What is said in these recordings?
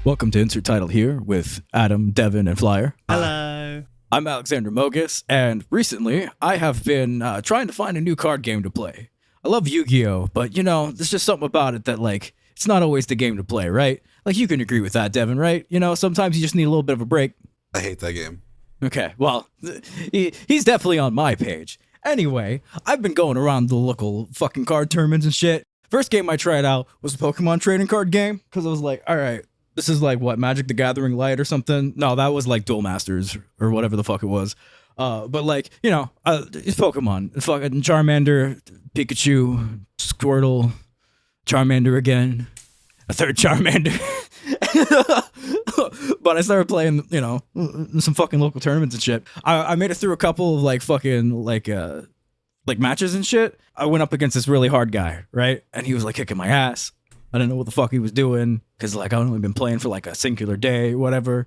Welcome to Insert Title here with Adam, Devon, and Flyer. Hello. I'm Alexander Mogus, and recently I have been trying to find a new card game to play. I love Yu-Gi-Oh, but there's just something about it that, it's not always the game to play, right? Like, you can agree with that, Devon, right? Sometimes you just need a little bit of a break. I hate that game. Okay, well, he's definitely on my page. Anyway, I've been going around the local fucking card tournaments and shit. First game I tried out was a Pokemon trading card game, because I was like, all right, this is like, what, Magic the Gathering Light or something? No, that was like Duel Masters or whatever the fuck it was. But it's Pokemon. Fucking Charmander, Pikachu, Squirtle, Charmander again, a third Charmander. But I started playing, some fucking local tournaments and shit. I made it through a couple of matches and shit. I went up against this really hard guy, right? And he was like kicking my ass. I didn't know what the fuck he was doing because I'd only been playing for a singular day or whatever.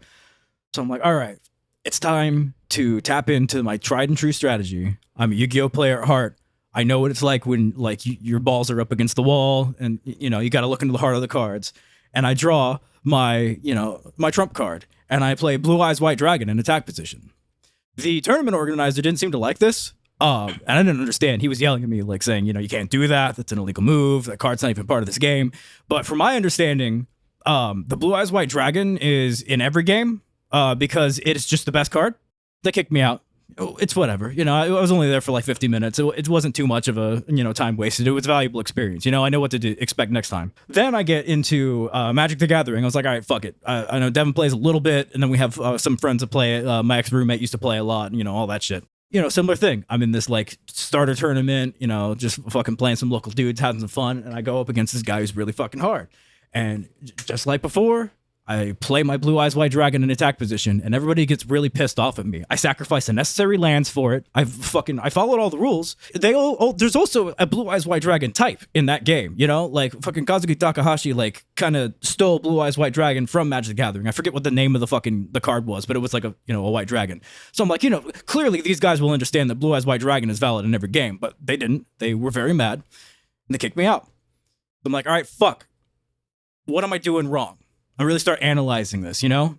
So I'm like, all right, it's time to tap into my tried and true strategy. I'm a Yu-Gi-Oh player at heart. I know what it's like when your balls are up against the wall and you got to look into the heart of the cards. And I draw my trump card and I play Blue Eyes White Dragon in attack position. The tournament organizer didn't seem to like this. And I didn't understand. He was yelling at me, saying, you can't do that. That's an illegal move. That card's not even part of this game. But from my understanding, the Blue Eyes White Dragon is in every game because it's just the best card. They kicked me out. It's whatever. I was only there for 50 minutes. It wasn't too much of a, time wasted. It was a valuable experience. I know what to expect next time. Then I get into Magic the Gathering. I was like, all right, fuck it. I know Devon plays a little bit, and then we have some friends that play it. My ex-roommate used to play a lot, all that shit. Similar thing. I'm in this starter tournament, just fucking playing some local dudes, having some fun, and I go up against this guy who's really fucking hard. And just like before, I play my Blue Eyes White Dragon in attack position, and everybody gets really pissed off at me. I sacrifice the necessary lands for it. I followed all the rules. There's also a Blue Eyes White Dragon type in that game, fucking Kazuki Takahashi kind of stole Blue Eyes White Dragon from Magic the Gathering. I forget what the name of the card was, but it was a white dragon. So I'm like, clearly these guys will understand that Blue Eyes White Dragon is valid in every game, but they didn't. They were very mad, and they kicked me out. I'm like, all right, fuck. What am I doing wrong? I really start analyzing this, I'm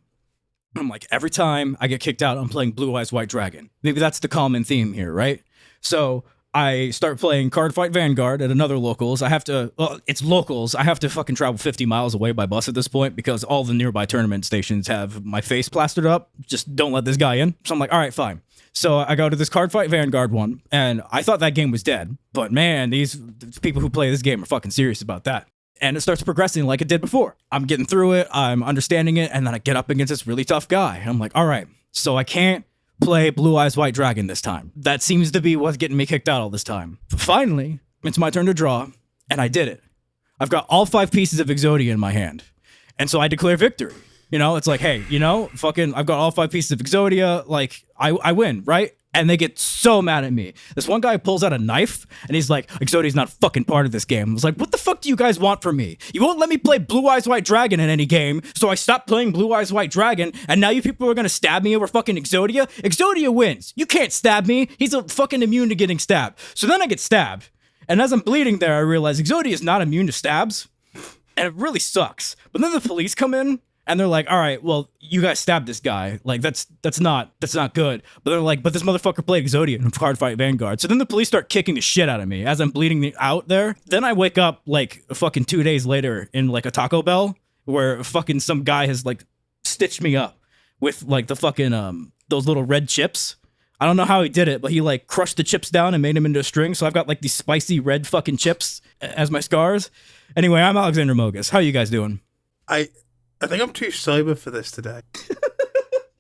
like, every time I get kicked out, I'm playing Blue Eyes White Dragon. Maybe that's the common theme here, right? So I start playing Card Fight Vanguard at another locals. It's locals. I have to fucking travel 50 miles away by bus at this point because all the nearby tournament stations have my face plastered up. Just don't let this guy in. So I'm like, all right, fine. So I go to this Card Fight Vanguard one, and I thought that game was dead. But man, these people who play this game are fucking serious about that. And it starts progressing like it did before. I'm getting through it, I'm understanding it, and then I get up against this really tough guy. And I'm like, all right, so I can't play Blue Eyes White Dragon this time. That seems to be what's getting me kicked out all this time. Finally, it's my turn to draw, and I did it. I've got all 5 pieces of Exodia in my hand. And so I declare victory. It's like, hey, I've got all 5 pieces of Exodia, I win, right? And they get so mad at me. This one guy pulls out a knife, and he's like, Exodia's not fucking part of this game. I was like, what the fuck do you guys want from me? You won't let me play Blue Eyes White Dragon in any game, so I stopped playing Blue Eyes White Dragon, and now you people are gonna stab me over fucking Exodia? Exodia wins. You can't stab me. He's fucking immune to getting stabbed. So then I get stabbed, and as I'm bleeding there, I realize Exodia is not immune to stabs, and it really sucks. But then the police come in, and they're like, all right, well, you guys stabbed this guy. That's not good. But they're like, but this motherfucker played Exodia in Card Fight Vanguard. So then the police start kicking the shit out of me as I'm bleeding out there. Then I wake up fucking 2 days later in a Taco Bell where fucking some guy has stitched me up with the fucking those little red chips. I don't know how he did it, but he crushed the chips down and made them into a string. So I've got these spicy red fucking chips as my scars. Anyway, I'm Alexander Mogus. How you guys doing? I think I'm too sober for this today.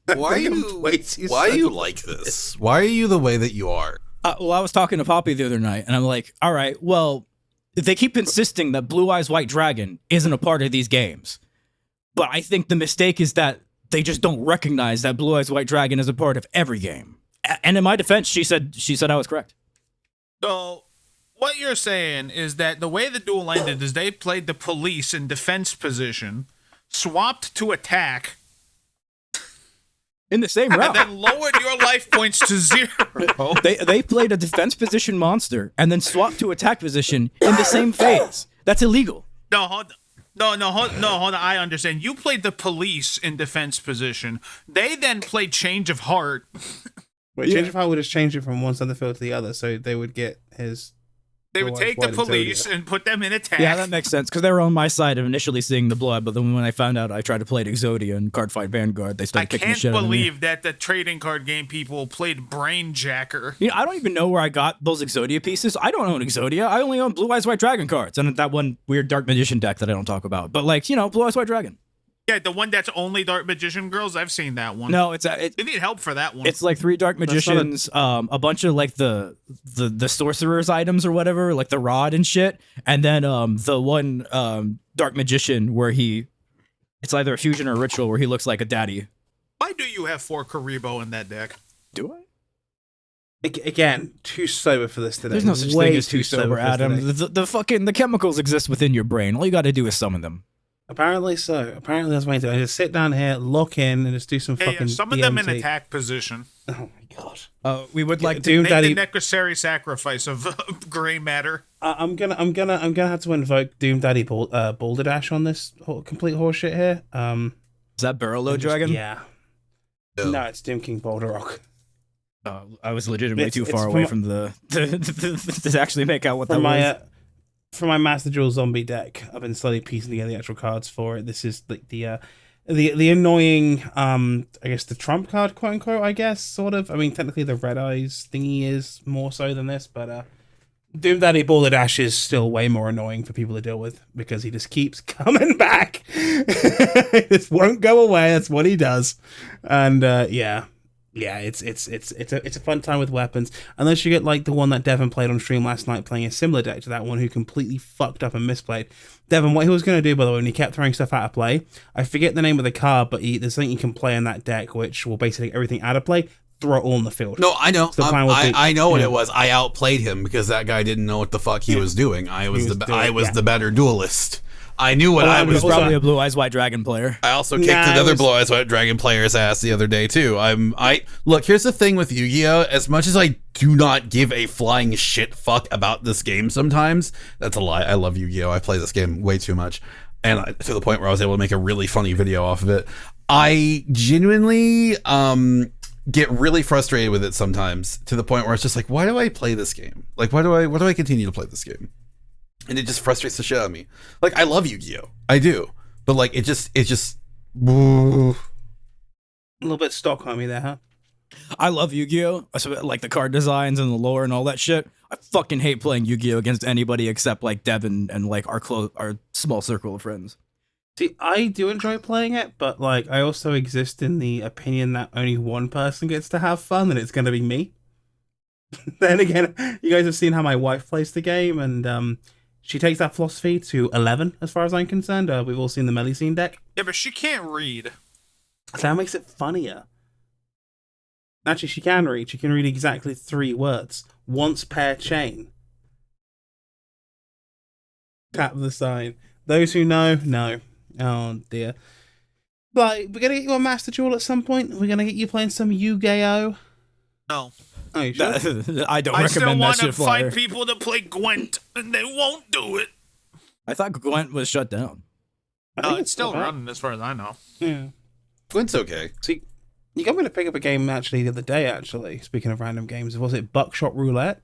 Why are you like this? Why are you the way that you are? Well, I was talking to Poppy the other night, and I'm like, all right, well, they keep insisting that Blue Eyes White Dragon isn't a part of these games. But I think the mistake is that they just don't recognize that Blue Eyes White Dragon is a part of every game. And in my defense, she said I was correct. So what you're saying is that the way the duel ended is they played the police in defense position, swapped to attack in the same round, and then lowered your life points to 0. They played a defense position monster and then swapped to attack position in the same phase. That's illegal. No, hold on. Hold on. I understand. You played the police in defense position. They then played change of heart. Wait, change of heart would just change it from one side of the field to the other, so they would get his. They would take the police and put them in attack. Yeah, that makes sense because they were on my side of initially seeing the blood, but then when I found out I tried to play Exodia and Cardfight Vanguard, they started kicking the shit out of me. I can't believe that the trading card game people played Brainjacker. You know, I don't even know where I got those Exodia pieces. I don't own Exodia. I only own Blue Eyes White Dragon cards and that one weird Dark Magician deck that I don't talk about. But like, you know, Blue Eyes White Dragon. Yeah, the one that's only Dark Magician girls. I've seen that one. No, they need help for that one. It's like 3 Dark Magicians, a bunch of like the sorcerer's items or whatever, like the rod and shit, and then the one Dark Magician where it's either a fusion or a ritual where he looks like a daddy. Why do you have 4 Karibo in that deck? Do I? Again, too sober for this today. There's no such thing as too sober, Adam. The chemicals exist within your brain. All you got to do is summon them. Apparently so. Apparently that's what I do. I just sit down here, lock in, and just do some fucking summon them in attack position. Oh my god. We would like to Doom make Daddy. the necessary sacrifice of gray matter. I'm gonna have to invoke Doom Daddy Balderdash on this complete horseshit here. Is that Barrel Load Dragon? Yeah. No, it's Doom King Balderrock. I was legitimately too far away from to actually make out what that was. For my Master Duel Zombie deck, I've been slowly piecing together the actual cards for it. This is like the annoying, I guess the trump card, quote unquote. I guess sort of. I mean, technically the Red Eyes thingy is more so than this, but Doom Daddy Balderdash is still way more annoying for people to deal with because he just keeps coming back. This won't go away. That's what he does, and yeah, it's a fun time with weapons. Unless you get like the one that Devon played on stream last night, playing a similar deck to that one, who completely fucked up and misplayed. Devon, what he was going to do, by the way, when he kept throwing stuff out of play, I forget the name of the card, but there's something you can play in that deck which will basically take everything out of play, throw it all in the field. No, I know. So I know what it was. I outplayed him because that guy didn't know what the fuck he was doing. I was the better duelist. I knew what I was. Probably a Blue Eyes White Dragon player. I also kicked another Blue Eyes White Dragon player's ass the other day too. Look. Here's the thing with Yu-Gi-Oh. As much as I do not give a flying shit fuck about this game, sometimes that's a lie. I love Yu-Gi-Oh. I play this game way too much, and to the point where I was able to make a really funny video off of it. I genuinely get really frustrated with it sometimes, to the point where it's just like, why do I play this game? Like, why do I continue to play this game? And it just frustrates the shit out of me. Like, I love Yu-Gi-Oh! I do. But, like, it just... A little bit Stockholmy there, huh? I love Yu-Gi-Oh! Like, the card designs and the lore and all that shit. I fucking hate playing Yu-Gi-Oh! Against anybody except, like, Devon and, like, our small circle of friends. See, I do enjoy playing it, but, like, I also exist in the opinion that only one person gets to have fun, and it's going to be me. Then again, you guys have seen how my wife plays the game, and, she takes that philosophy to 11, as far as I'm concerned. We've all seen the Melusine deck. Yeah, but she can't read. So that makes it funnier. Actually, she can read. She can read exactly 3 words. Once pair chain. Tap the sign. Those who know. Oh, dear. Like, we're going to get you a Master Duel at some point. We're going to get you playing some Yu-Gi-Oh! No. Oh, you sure? I don't recommend that shit, I still want to find people to play Gwent, and they won't do it. I thought Gwent was shut down. No, it's still running as far as I know. Yeah. Gwent's okay. See, you got me to pick up a game actually the other day, actually. Speaking of random games, was it Buckshot Roulette?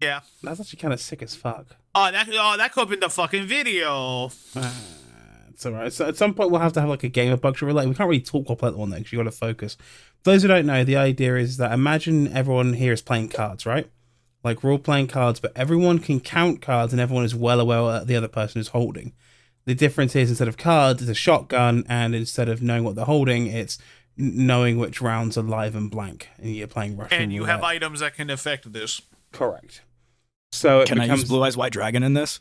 Yeah. That's actually kind of sick as fuck. That could have been the fucking video. It's alright. So at some point we'll have to have like a game of Buckshot Roulette. We can't really talk while playing the one there because you got to focus. For those who don't know, the idea is that imagine everyone here is playing cards, right? Like we're all playing cards, but everyone can count cards and everyone is well aware what the other person is holding. The difference is instead of cards, it's a shotgun, and instead of knowing what they're holding, it's knowing which rounds are live and blank. And you're playing Russian And you roulette. have items that can affect this. Correct. So it Can I use Blue Eyes White Dragon in this?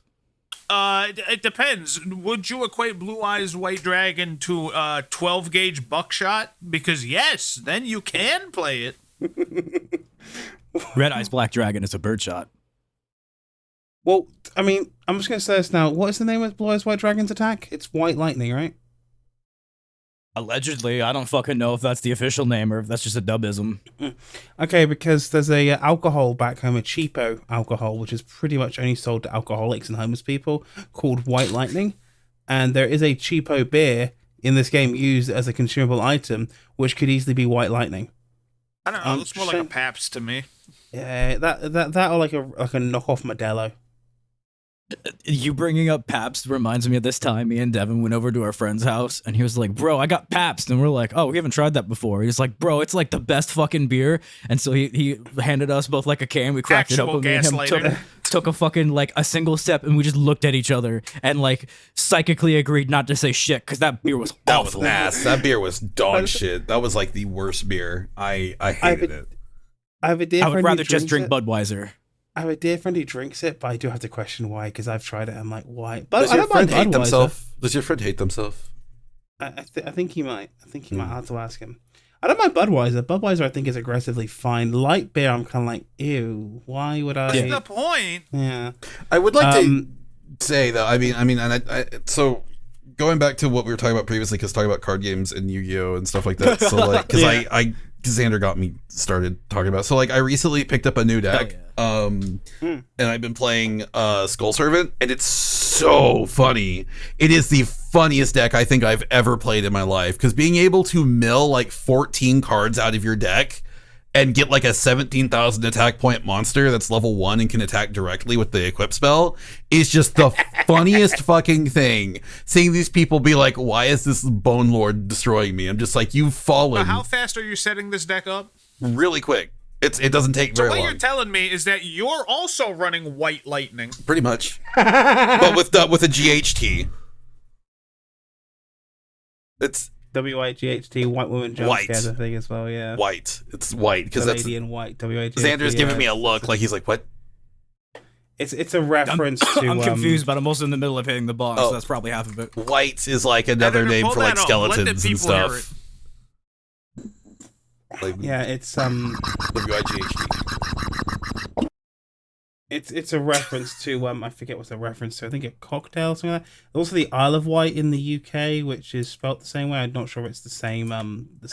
It depends. Would you equate Blue Eyes White Dragon to 12 gauge buckshot? Because yes, then you can play it. Red Eyes Black Dragon is a birdshot. Well, I mean, I'm just going to say this now. What is the name of Blue Eyes White Dragon's attack? It's White Lightning, right? Allegedly, I don't fucking know if that's the official name or if that's just a dubism. Okay, because there's a alcohol back home, a cheapo alcohol, which is pretty much only sold to alcoholics and homeless people, called White Lightning. and there is a cheapo beer in this game used as a consumable item, which could easily be White Lightning. I don't know. It looks more like a Pabst to me. Yeah, that or like a knockoff Modelo. You bringing up Pabst reminds me of this time me and Devon went over to our friend's house and he was like, bro, I got Pabst. And we're like, oh, we haven't tried that before. He's like, bro, it's like the best fucking beer. And so he handed us both like a can. We cracked it open. Me and him took a fucking like a single sip and we just looked at each other and like psychically agreed not to say shit because that beer was That awful. was ass. That beer was dog shit. That was like the worst beer. I hated it. I would rather just drink Budweiser. I have a dear friend who drinks it, but I do have to question why, because I've tried it. I'm like, why? But Does I your don't mind friend hate Budweiser. themselves? Does your friend hate themselves? I think he might. I think he might. I'll have to ask him. I don't mind Budweiser. Budweiser, I think, is aggressively fine. Light beer, I'm kind of like, ew. Why would I? That's the point. Yeah. I would like to say though. I mean, and I so going back to what we were talking about previously, because talking about card games and Yu-Gi-Oh and stuff like that. So like, because I Xander got me started talking about. So like, I recently picked up a new deck. And I've been playing Skull Servant, and it's so funny. It is the funniest deck I think I've ever played in my life, because being able to mill like 14 cards out of your deck and get like a 17,000 attack point monster that's level 1 and can attack directly with the equip spell is just the funniest fucking thing. Seeing these people be like, why is this Bone Lord destroying me? I'm just like, you've fallen. Now, how fast are you setting this deck up? Really quick. It doesn't take very long. So what you're telling me is that you're also running White Lightning. Pretty much. But with a GHT. It's WIGHT, White Woman Jump White. Scares, I think, as well, yeah. white. It's white. Because The that's... lady in white, WIGHT. Xander's giving me a look like he's like, what? It's a reference to... I'm confused, but I'm also in the middle of hitting the boss, so that's probably half of it. White is like another name for like skeletons and stuff. Like, yeah, it's WIGHT. It's a reference to I forget what's the reference to. I think a cocktail or something like that. Also the Isle of Wight in the UK, which is spelt the same way. I'm not sure if it's the same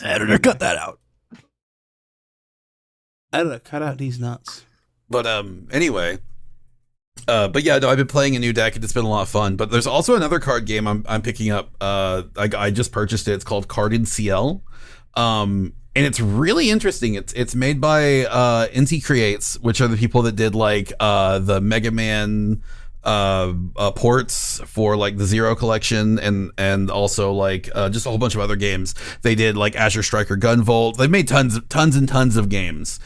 Editor, cut that out. Editor, cut out these nuts. But anyway. But yeah, no, I've been playing a new deck and it's been a lot of fun. But there's also another card game I'm picking up. I just purchased it. It's called Carded CL. And it's really interesting. It's made by Inti Creates, which are the people that did like the Mega Man ports for like the Zero collection and also like just a whole bunch of other games. They did like Azure Striker Gunvolt. They've made tons and tons of games.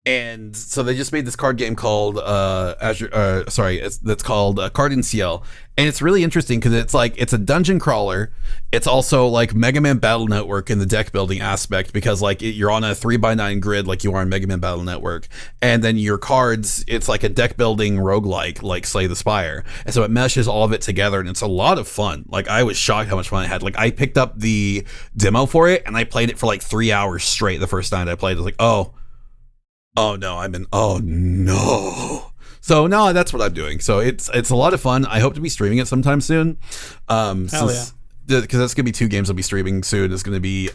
And so they just made this card game called that's called Card in CL, and it's really interesting because it's a dungeon crawler. It's also like Mega Man Battle Network in the deck building aspect, because like you're on a 3x9 grid like you are in Mega Man Battle Network, and then your cards, it's like a deck building roguelike like Slay the Spire, and so it meshes all of it together, and it's a lot of fun. Like I was shocked how much fun I had. Like I picked up the demo for it and I played it for like 3 hours straight the first night I played. I was like, oh no. So no, that's what I'm doing. So it's a lot of fun. I hope to be streaming it sometime soon. Because that's gonna be 2 games I'll be streaming soon. It's gonna be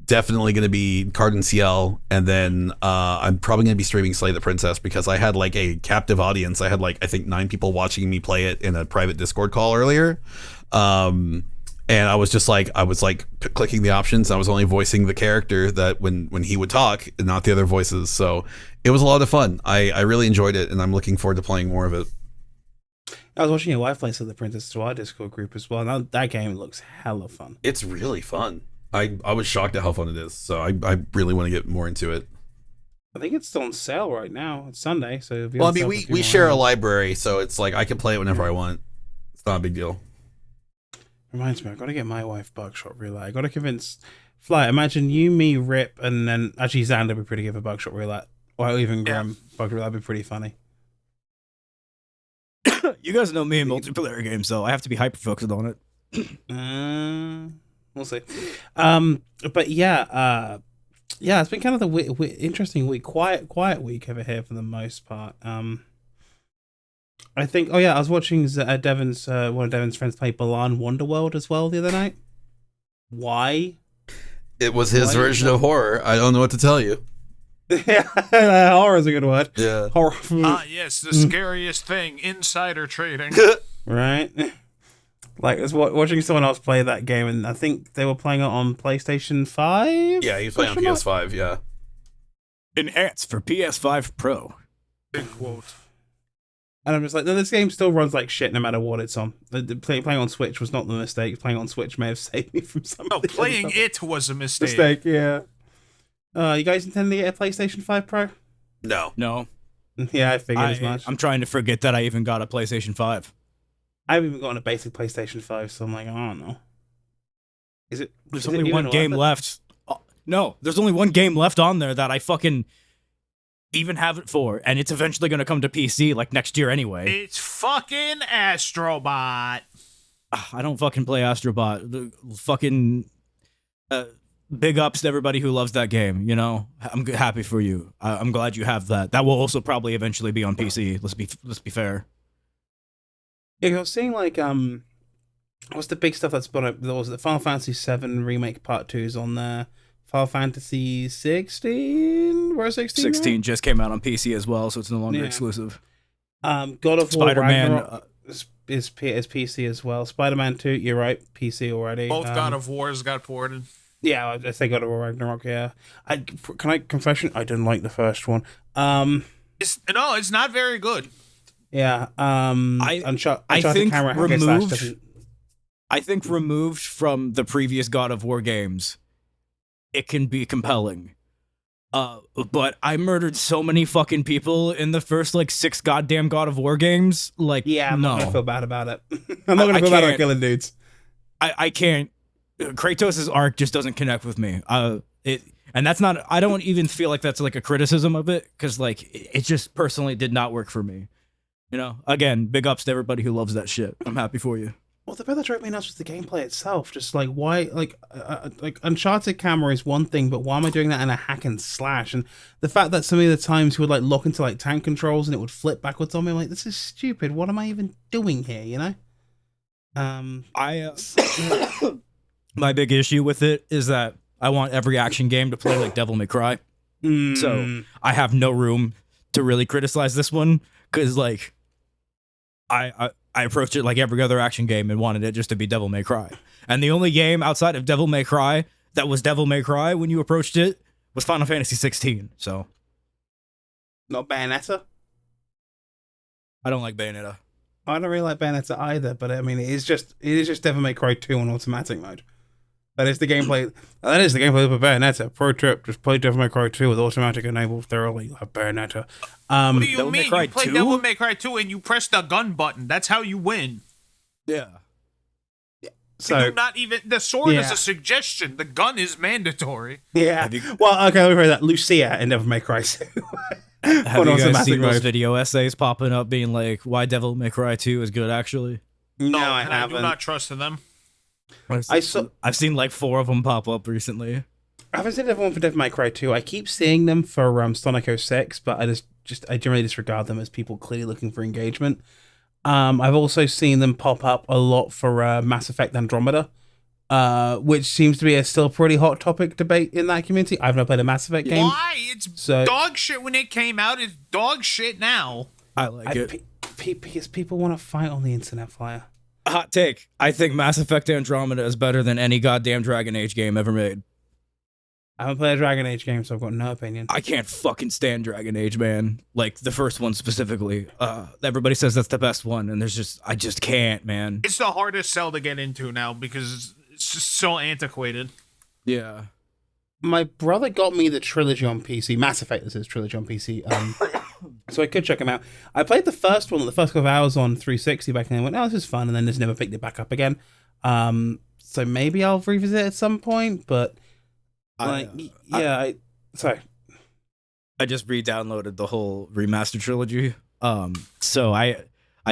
definitely gonna be Card and CL, and then I'm probably gonna be streaming Slay the Princess, because I had like a captive audience. I had like I think 9 people watching me play it in a private Discord call earlier. And I was clicking the options. I was only voicing the character that when he would talk, and not the other voices. So it was a lot of fun. I really enjoyed it, and I'm looking forward to playing more of it. I was watching your wife play Slay the Princess to our Discord group as well. Now that game looks hella fun. It's really fun. I was shocked at how fun it is. So I really want to get more into it. I think it's still on sale right now. It's Sunday, so it'll be well, on I mean, sale we share a library, so it's like I can play it whenever I want. It's not a big deal. Reminds me, I gotta get my wife Buckshot Roulette. I gotta convince Fly. Imagine you, me, Rip, and then actually Xander would be pretty good for Buckshot Roulette, or even Graham. Buckshot Roulette would be pretty funny. You guys know me in multiplayer games, so I have to be hyper focused on it. We'll see. But yeah, it's been kind of the interesting week, quiet week over here for the most part. I think. Oh yeah, I was watching Devon's one of Devon's friends play Balan Wonderworld as well the other night. Why? It was his version of horror. I don't know what to tell you. Yeah, horror is a good word. Yeah. Horror. Yes, the scariest thing: insider trading. right? Like, I was watching someone else play that game, and I think they were playing it on PlayStation 5? Yeah, he's playing on PS5. Yeah. Enhanced for PS5 Pro. Big quote. And I'm just like, no, this game still runs like shit no matter what it's on. Playing on Switch was not the mistake. Playing on Switch may have saved me from some. No, playing it was a mistake. Yeah. You guys intend to get a PlayStation 5 Pro? No. Yeah, I figured as much. I'm trying to forget that I even got a PlayStation 5. I haven't even gotten a basic PlayStation 5, so I'm like, I don't know. There's only one game left. No, there's only one game left on there that I fucking even have it for, and it's eventually going to come to PC like next year anyway. It's fucking Astrobot. I don't fucking play Astrobot. Fucking big ups to everybody who loves that game. You know, I'm happy for you. I'm glad you have that. That will also probably eventually be on PC. Let's be fair. Yeah, I was seeing like what's the big stuff that's been up? There was the Final Fantasy VII Remake Part 2's on there. Final Fantasy 16? Where 16? 16 right? just came out on PC as well, so it's no longer exclusive. God of War Spider-Man Ragnarok is PC as well. Spider-Man 2, you're right, PC already. Both God of Wars got ported. Yeah, I say God of War Ragnarok. Yeah, can I confession? I didn't like the first one. It's not very good. Yeah. I think removed from the previous God of War games, it can be compelling. But I murdered so many fucking people in the first like 6 goddamn God of War games. Like, yeah, I'm no, not gonna feel bad about it. I'm not gonna feel bad about killing dudes. I can't. Kratos' arc just doesn't connect with me. And that's not. I don't even feel like that's like a criticism of it, because like it just personally did not work for me. You know, again, big ups to everybody who loves that shit. I'm happy for you. Well, the bit that drove me nuts was the gameplay itself. Just like, why, like Uncharted camera is one thing, but why am I doing that in a hack and slash? And the fact that some of the times he would like lock into like tank controls and it would flip backwards on me, I'm like, this is stupid. What am I even doing here? You know? My big issue with it is that I want every action game to play like Devil May Cry. So I have no room to really criticize this one, because like I approached it like every other action game and wanted it just to be Devil May Cry. And the only game outside of Devil May Cry that was Devil May Cry when you approached it was Final Fantasy 16. So not Bayonetta. I don't like Bayonetta. I don't really like Bayonetta either, but I mean, it is just Devil May Cry 2 on automatic mode. That is the gameplay. That is the gameplay of Bayonetta. Pro tip: just play Devil May Cry 2 with automatic enabled thoroughly. You'll have Bayonetta. What do you Devil May mean? Cry You play 2? Devil May Cry 2 and you press the gun button. That's how you win. Yeah. So You do not even. The sword is Yeah. a suggestion. The gun is mandatory. yeah. Well, okay, let me read that. Lucia in Devil May Cry 2. Have On you guys automatic seen those mode. video essays popping up being like, why Devil May Cry 2 is good actually? No, I and I haven't. do not trust in them. I've seen like 4 of them pop up recently. I haven't seen everyone for Devil May Cry 2. I keep seeing them for Sonic 06, but I generally disregard them as people clearly looking for engagement. I've also seen them pop up a lot for Mass Effect Andromeda, which seems to be a still pretty hot topic debate in that community. I've never played a Mass Effect game. Why? It's dog shit when it came out. It's dog shit now. I like it. Because people want to fight on the internet, Flyer. Hot take. I think Mass Effect Andromeda is better than any goddamn Dragon Age game ever made. I haven't played a Dragon Age game, so I've got no opinion. I can't fucking stand Dragon Age, man. Like the first one specifically. Everybody says that's the best one, and I just can't, man. It's the hardest cell to get into now because it's just so antiquated. Yeah. My brother got me the trilogy on PC. Mass Effect, this is trilogy on PC. So I could check them out. I played the first one, the first couple of hours on 360 back then. I went, oh, this is fun, and then just never picked it back up again. So maybe I'll revisit it at some point, but sorry. I just re-downloaded the whole remaster trilogy. So I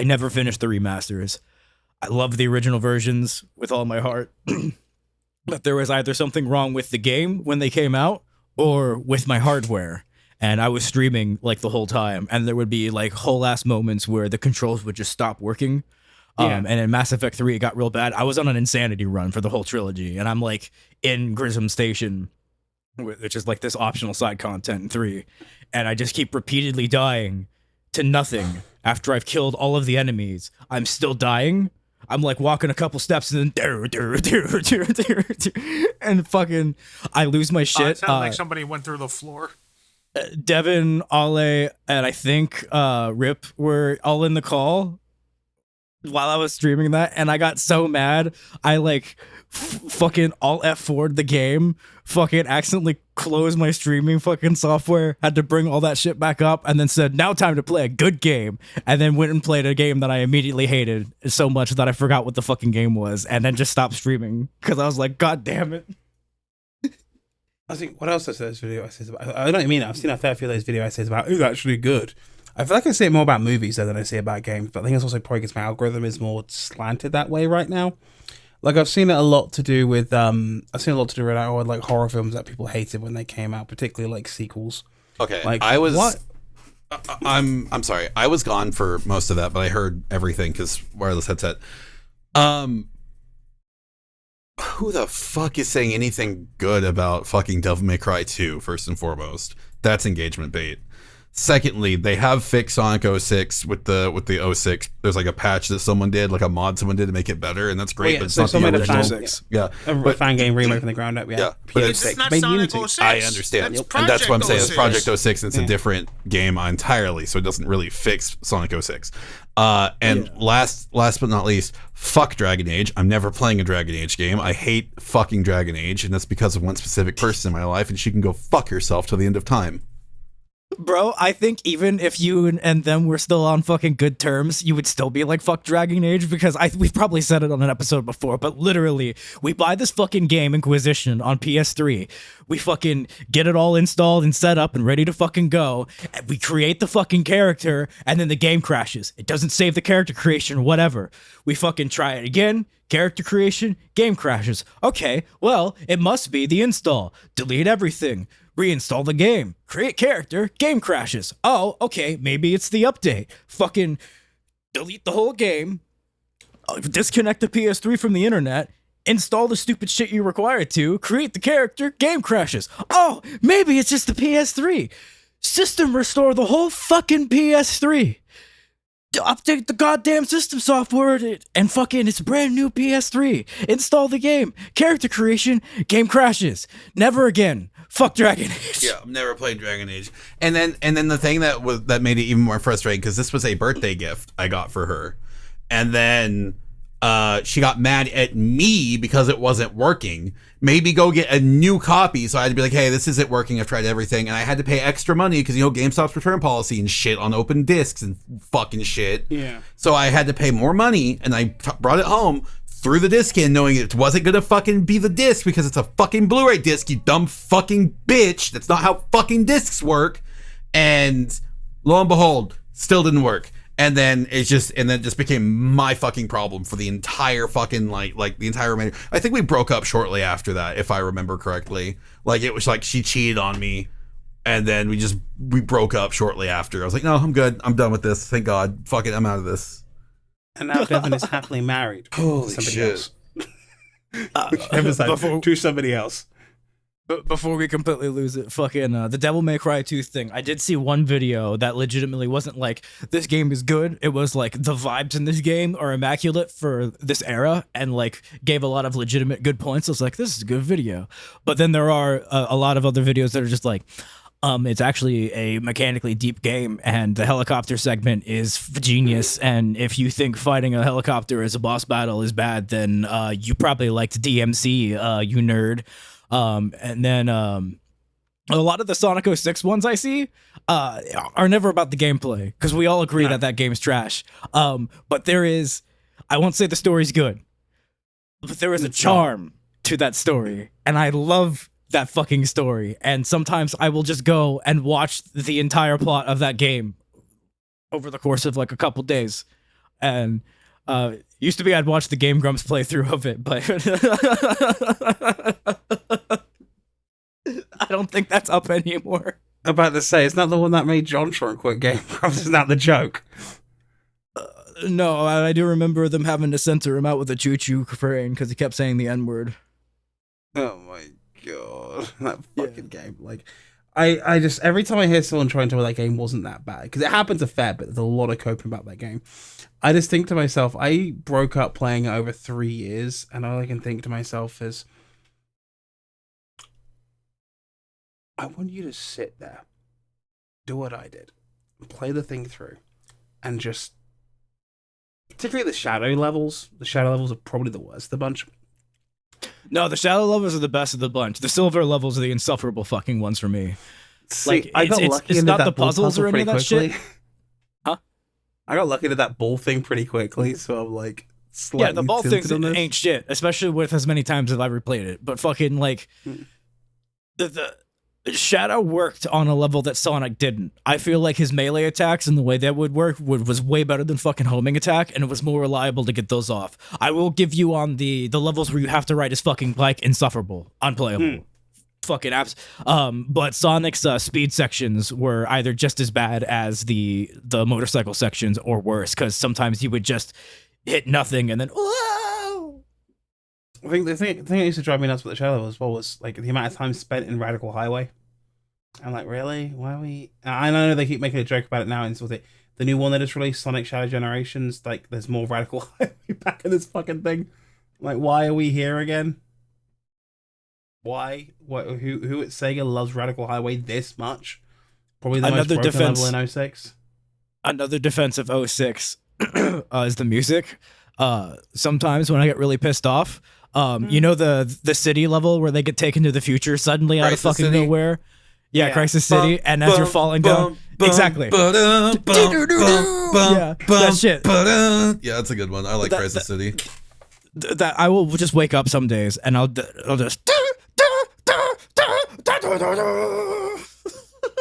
never finished the remasters. I love the original versions with all my heart. But there was either something wrong with the game when they came out or with my hardware. And I was streaming like the whole time, and there would be like whole ass moments where the controls would just stop working. And in Mass Effect 3, it got real bad. I was on an insanity run for the whole trilogy, and I'm like in Grissom Station, which is like this optional side content in 3, and I just keep repeatedly dying to nothing. after I've killed all of the enemies, I'm still dying. I'm like walking a couple steps and then and fucking I lose my It shit. sounds like somebody went through the floor. Devon, Ale, and I think Rip were all in the call while I was streaming that, and I got so mad I like fucking alt F4'd the game, fucking accidentally closed my streaming fucking software, had to bring all that shit back up, and then said, now time to play a good game, and then went and played a game that I immediately hated so much that I forgot what the fucking game was, and then just stopped streaming because I was like, god damn it. I think what else I said this video essays about. I know what you mean. I've seen a fair few of those video essays about who's actually good. I feel like I say it more about movies though than I say about games, but I think it's also probably because my algorithm is more slanted that way right now. Like I've seen it a lot to do with like horror films that people hated when they came out, particularly like sequels. Okay, like I was. What? I'm sorry. I was gone for most of that, but I heard everything because wireless headset. Who the fuck is saying anything good about fucking Devil May Cry 2, first and foremost? That's engagement bait. Secondly, they have fixed Sonic 06 with the 06. There's like a patch that someone did, like a mod someone did to make it better, and that's great, but it's not the original. A fan game remake from the ground up, yeah. But It's not Sonic 06. I understand. And that's what I'm saying. It's Project 06, and it's a different game entirely, so it doesn't really fix Sonic 06. Last but not least, fuck Dragon Age. I'm never playing a Dragon Age game. I hate fucking Dragon Age, and that's because of one specific person in my life, and she can go fuck herself till the end of time. Bro, I think even if you and them were still on fucking good terms, you would still be like, fuck Dragon Age, because we've probably said it on an episode before, but literally, we buy this fucking game, Inquisition, on PS3. We fucking get it all installed and set up and ready to fucking go. And we create the fucking character, and then the game crashes. It doesn't save the character creation, whatever. We fucking try it again. Character creation, game crashes. Okay, well, it must be the install. Delete everything. Reinstall the game. Create character, game crashes. Oh, okay, maybe it's the update. Fucking delete the whole game. Disconnect the PS3 from the internet. Install the stupid shit you require to. Create the character, game crashes. Oh, maybe it's just the PS3. System restore the whole fucking PS3. Update the goddamn system software and fucking it's a brand new PS3. Install the game. Character creation, game crashes. Never again. Fuck Dragon Age. Yeah, I've never played Dragon Age. And then the thing that made it even more frustrating, because this was a birthday gift I got for her, and then she got mad at me because it wasn't working. Maybe go get a new copy. So I had to be like, hey, this isn't working. I've tried everything, and I had to pay extra money because GameStop's return policy and shit on open discs and fucking shit. Yeah. So I had to pay more money, and I brought it home. Threw the disc in knowing it wasn't gonna fucking be the disc because it's a fucking Blu-ray disc, you dumb fucking bitch. That's not how fucking discs work. And lo and behold, still didn't work. And then it just became my fucking problem for the entire fucking like the entire remainder. I think we broke up shortly after that, if I remember correctly. Like it was like she cheated on me, and then we broke up shortly after. I was like, no, I'm good. I'm done with this. Thank God. Fuck it, I'm out of this. And now Devon is happily married. Holy to somebody shit. Else. To somebody else. Before we completely lose it, fucking the Devil May Cry 2 thing. I did see one video that legitimately wasn't like, this game is good. It was like, the vibes in this game are immaculate for this era, and like gave a lot of legitimate good points. I was like, this is a good video. But then there are a lot of other videos that are just like, it's actually a mechanically deep game, and the helicopter segment is genius. And if you think fighting a helicopter as a boss battle is bad, then you probably liked DMC, you nerd. And then a lot of the Sonic 06 ones I see are never about the gameplay, because we all agree that game's trash. But there is, I won't say the story's good, but there is a charm to that story, and I love that fucking story. And sometimes I will just go and watch the entire plot of that game over the course of like a couple days. And used to be I'd watch the Game Grumps playthrough of it, but I don't think that's up anymore. About to say, it's not the one that made John Tron quit Game Grumps. Is that the joke? No, I do remember them having to censor him out with a choo-choo train because he kept saying the N-word. Oh my god, that fucking game! Like, I just every time I hear someone trying to tell me that game wasn't that bad, because it happens a fair bit. There's a lot of coping about that game. I just think to myself, I broke up playing it over 3 years, and all I can think to myself is, I want you to sit there, do what I did, play the thing through, and just, particularly the shadow levels. The shadow levels are probably the worst of the bunch. No, the shadow levels are the best of the bunch. The silver levels are the insufferable fucking ones for me. See, Like, I got lucky it's into not that the ball puzzles or any of pretty that shit. quickly. Huh? I got lucky to that ball thing pretty quickly, so I'm like slightly Yeah, the ball tilted things on this. ain't shit, especially with as many times as I've replayed it. But fucking like the Shadow worked on a level that Sonic didn't. I feel like his melee attacks and the way that would work was way better than fucking homing attack, and it was more reliable to get those off. I will give you on the levels where you have to ride his fucking bike, insufferable, unplayable. Fucking apps. But Sonic's speed sections were either just as bad as the motorcycle sections or worse, because sometimes you would just hit nothing and then whoa! I think the thing that used to drive me nuts with the shadow as well was like the amount of time spent in Radical Highway. I'm like, really? Why are we? I know they keep making a joke about it now, and sort of the new one that just released, Sonic Shadow Generations. Like, there's more Radical Highway back in this fucking thing. Like, why are we here again? Why? What? Who at Sega loves Radical Highway this much? Probably the most broken level in 06. Another defense of 06 is the music. Sometimes when I get really pissed off, you know the city level where they get taken to the future suddenly out of fucking nowhere? Yeah, Crisis City, and as you're falling down, exactly. Yeah, that shit. Yeah, that's a good one. I like Crisis City. That I will just wake up some days and I'll just.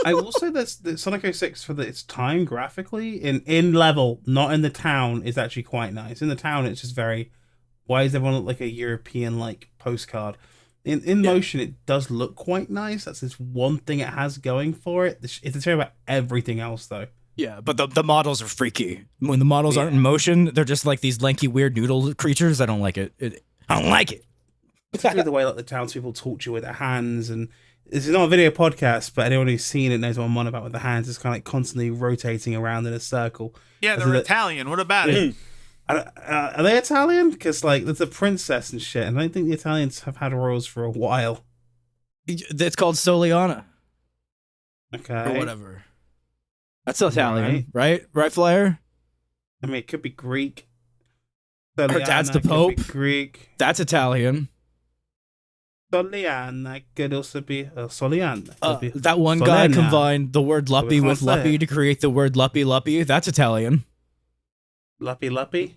I will say that Sonic 06 for its time graphically in level, not in the town, is actually quite nice. In the town, it's just very. Why does everyone look like a European like postcard? In motion, it does look quite nice. That's this one thing it has going for it. It's a shame about everything else, though. Yeah, but the models are freaky. When the models aren't in motion, they're just like these lanky, weird noodle creatures. I don't like it. I don't like it. Particularly the way like the townspeople torture with their hands, and this is not a video podcast, but anyone who's seen it knows what I'm on about with the hands. It's kind of like constantly rotating around in a circle. Yeah, they're Italian. What about it? Are they Italian? Because like there's a princess and shit, and I don't think the Italians have had royals for a while. It's called Soliana. Okay. Or whatever. That's Italian, right? Right, Flyer? I mean, it could be Greek. Her dad's the Pope. Greek. That's Italian. Soliana could also be Soliana. That one guy combined the word luppy with luppy to create the word luppy luppy. That's Italian. Luppy luppy.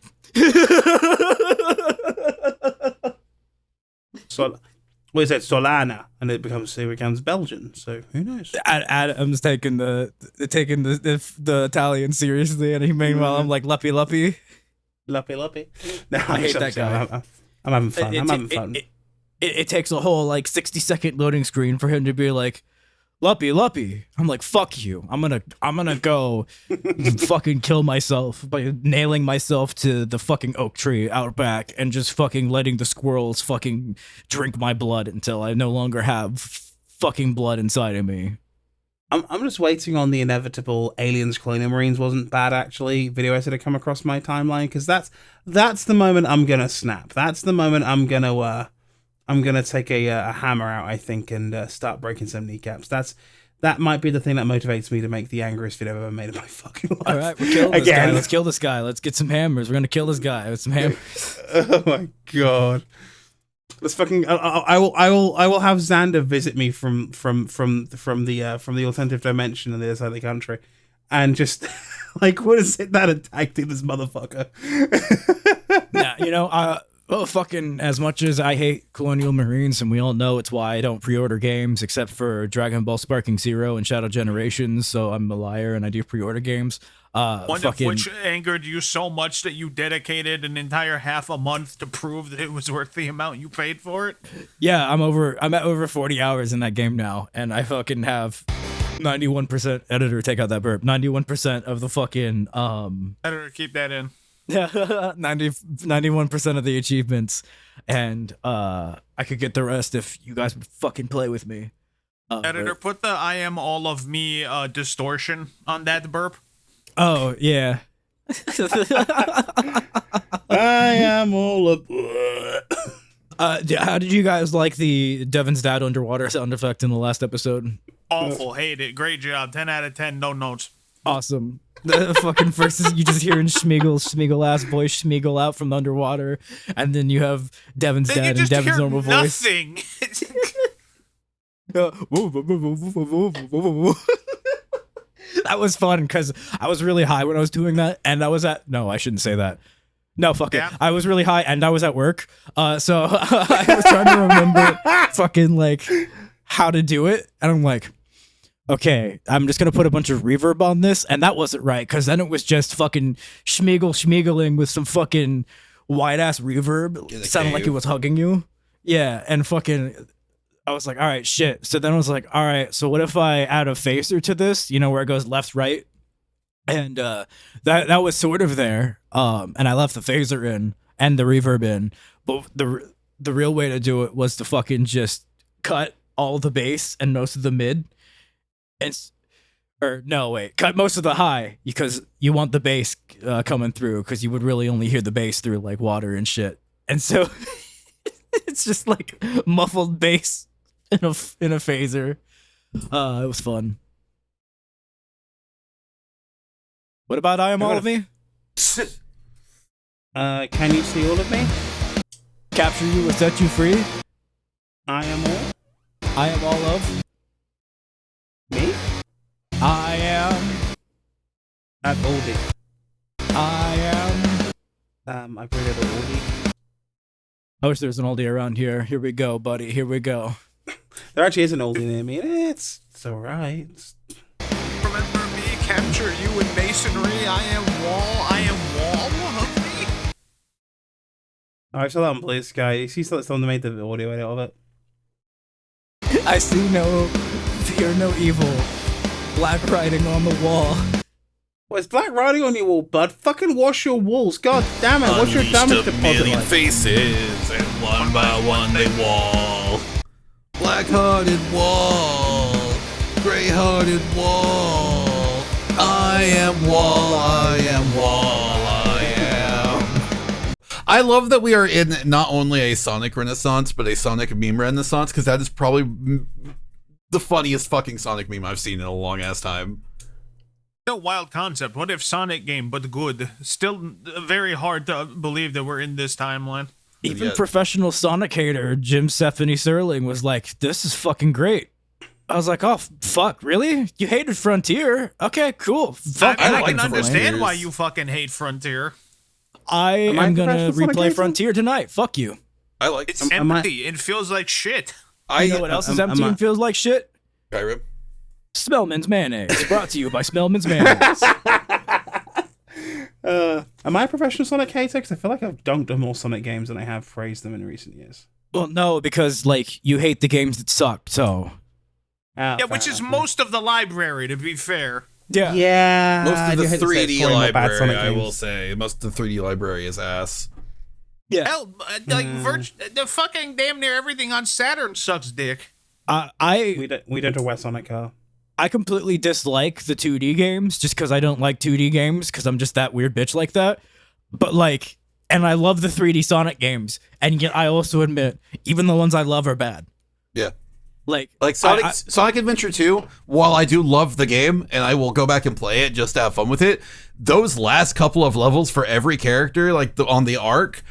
Well, he said Solana, and it becomes Belgian. So who knows? Adam's taking the Italian seriously, and meanwhile I'm like luppy luppy. Luppy luppy. No, I hate that guy. I'm having fun. It takes a whole like 60-second loading screen for him to be like luppy luppy. I'm like, fuck you. I'm gonna go fucking kill myself by nailing myself to the fucking oak tree out back and just fucking letting the squirrels fucking drink my blood until I no longer have fucking blood inside of me. I'm just waiting on the inevitable Aliens Colonial Marines wasn't bad actually video essay to come across my timeline, because that's the moment I'm gonna snap. That's the moment I'm gonna take a hammer out, I think, and start breaking some kneecaps. That might be the thing that motivates me to make the angriest video I've ever made in my fucking life. All right, we're killing this guy. Let's kill this guy. Let's get some hammers. We're gonna kill this guy with some hammers. Oh my god. Let's fucking. I will have Xander visit me from the alternative dimension on the other side of the country, and just like what is it that attacked this motherfucker? Nah, well, fucking as much as I hate Colonial Marines, and we all know it's why I don't pre-order games except for Dragon Ball Sparking Zero and Shadow Generations, so I'm a liar and I do pre-order games. One of which angered you so much that you dedicated an entire half a month to prove that it was worth the amount you paid for it? Yeah, I'm at over 40 hours in that game now, and I fucking have 91% editor, take out that burp, 91% of the fucking Editor, keep that in. Yeah, 91% of the achievements, and I could get the rest if you guys would fucking play with me. Editor, put the "I am all of me" distortion on that burp. Oh yeah. I am all of. How did you guys like the Devon's dad underwater sound effect in the last episode? Awful, hate it. Great job. 10 out of 10. No notes. Awesome. The fucking first is you just hearing Schmeagol ass voice Schmeagol out from underwater, and then you have Devon's Then you dad and just Devon's hear normal voice. nothing. That was fun because I was really high when I was doing that, and I was at no, I shouldn't say that. No, fuck Yeah. it. I was really high and I was at work. So I was trying to remember fucking like how to do it. And I'm like, okay, I'm just going to put a bunch of reverb on this. And that wasn't right. Cause then it was just fucking schmeagling with some fucking white ass reverb. It sounded like it was hugging you. Yeah. And fucking, I was like, all right, shit. So then I was like, all right, so what if I add a phaser to this, you know, where it goes left, right? And that was sort of there, and I left the phaser in and the reverb in, but the real way to do it was to fucking just cut all the bass and most of the mid, cut most of the high because you want the bass coming through because you would really only hear the bass through like water and shit, and so it's just like muffled bass in a phaser. It was fun. What about I Am All of Me? Can you see all of me? Capture you will set you free. I am all. I am all of. Me? I am. At oldie. I am. I played at oldie. I wish there was an oldie around here. Here we go, buddy. Here we go. There actually is an oldie near me. It's alright. Remember me, capture you in masonry. I am wall of me. I saw that on Blue Sky. You see someone made the audio edit of it? I see no fear, no evil. Black writing on the wall. Well, it's black writing on your wall, bud. Fucking wash your walls. God damn it. What's your damage Unleashed a deposit million like? faces, and one by one they wall. Black-hearted wall, gray-hearted wall. I am wall, I am wall, I am. I love that we are in not only a Sonic renaissance, but a Sonic meme renaissance, because that is probably the funniest fucking Sonic meme I've seen in a long-ass time. A wild concept. What if Sonic game, but good? Still very hard to believe that we're in this timeline. Even Yeah. professional Sonic hater Jim Stephanie Serling was like, this is fucking great. I was like, oh, fuck, really? You hated Frontier? Okay, cool. Fuck, I like can understand Frontiers. why you fucking hate Frontier. I Am I am going to professional Sonic replay hater? Frontier tonight. Fuck you. I like It's Am I- empty. It feels like shit. You know what else is empty and feels like shit? Skyrim. Smellman's Mayonnaise. Brought to you by Smellman's Mayonnaise. Am I a professional Sonic hater? Because I feel like I've dunked on more Sonic games than I have praised them in recent years. Well, no, because, like, you hate the games that suck, so... Ah, Yeah, fair which is enough. most of the library, to be fair. Yeah. Yeah. Most I of do the hate to say it's 3D probably more bad library, Sonic I will games. say. Most of the 3D library is ass. Yeah. Hell, like, the fucking damn near everything on Saturn sucks dick. I We don't do West Sonic car. I completely dislike the 2D games just because I don't like 2D games because I'm just that weird bitch like that. But, like... And I love the 3D Sonic games, and yet I also admit, even the ones I love are bad. Yeah. Like Sonic Adventure 2, while I do love the game and I will go back and play it just to have fun with it, those last couple of levels for every character, like on the arc,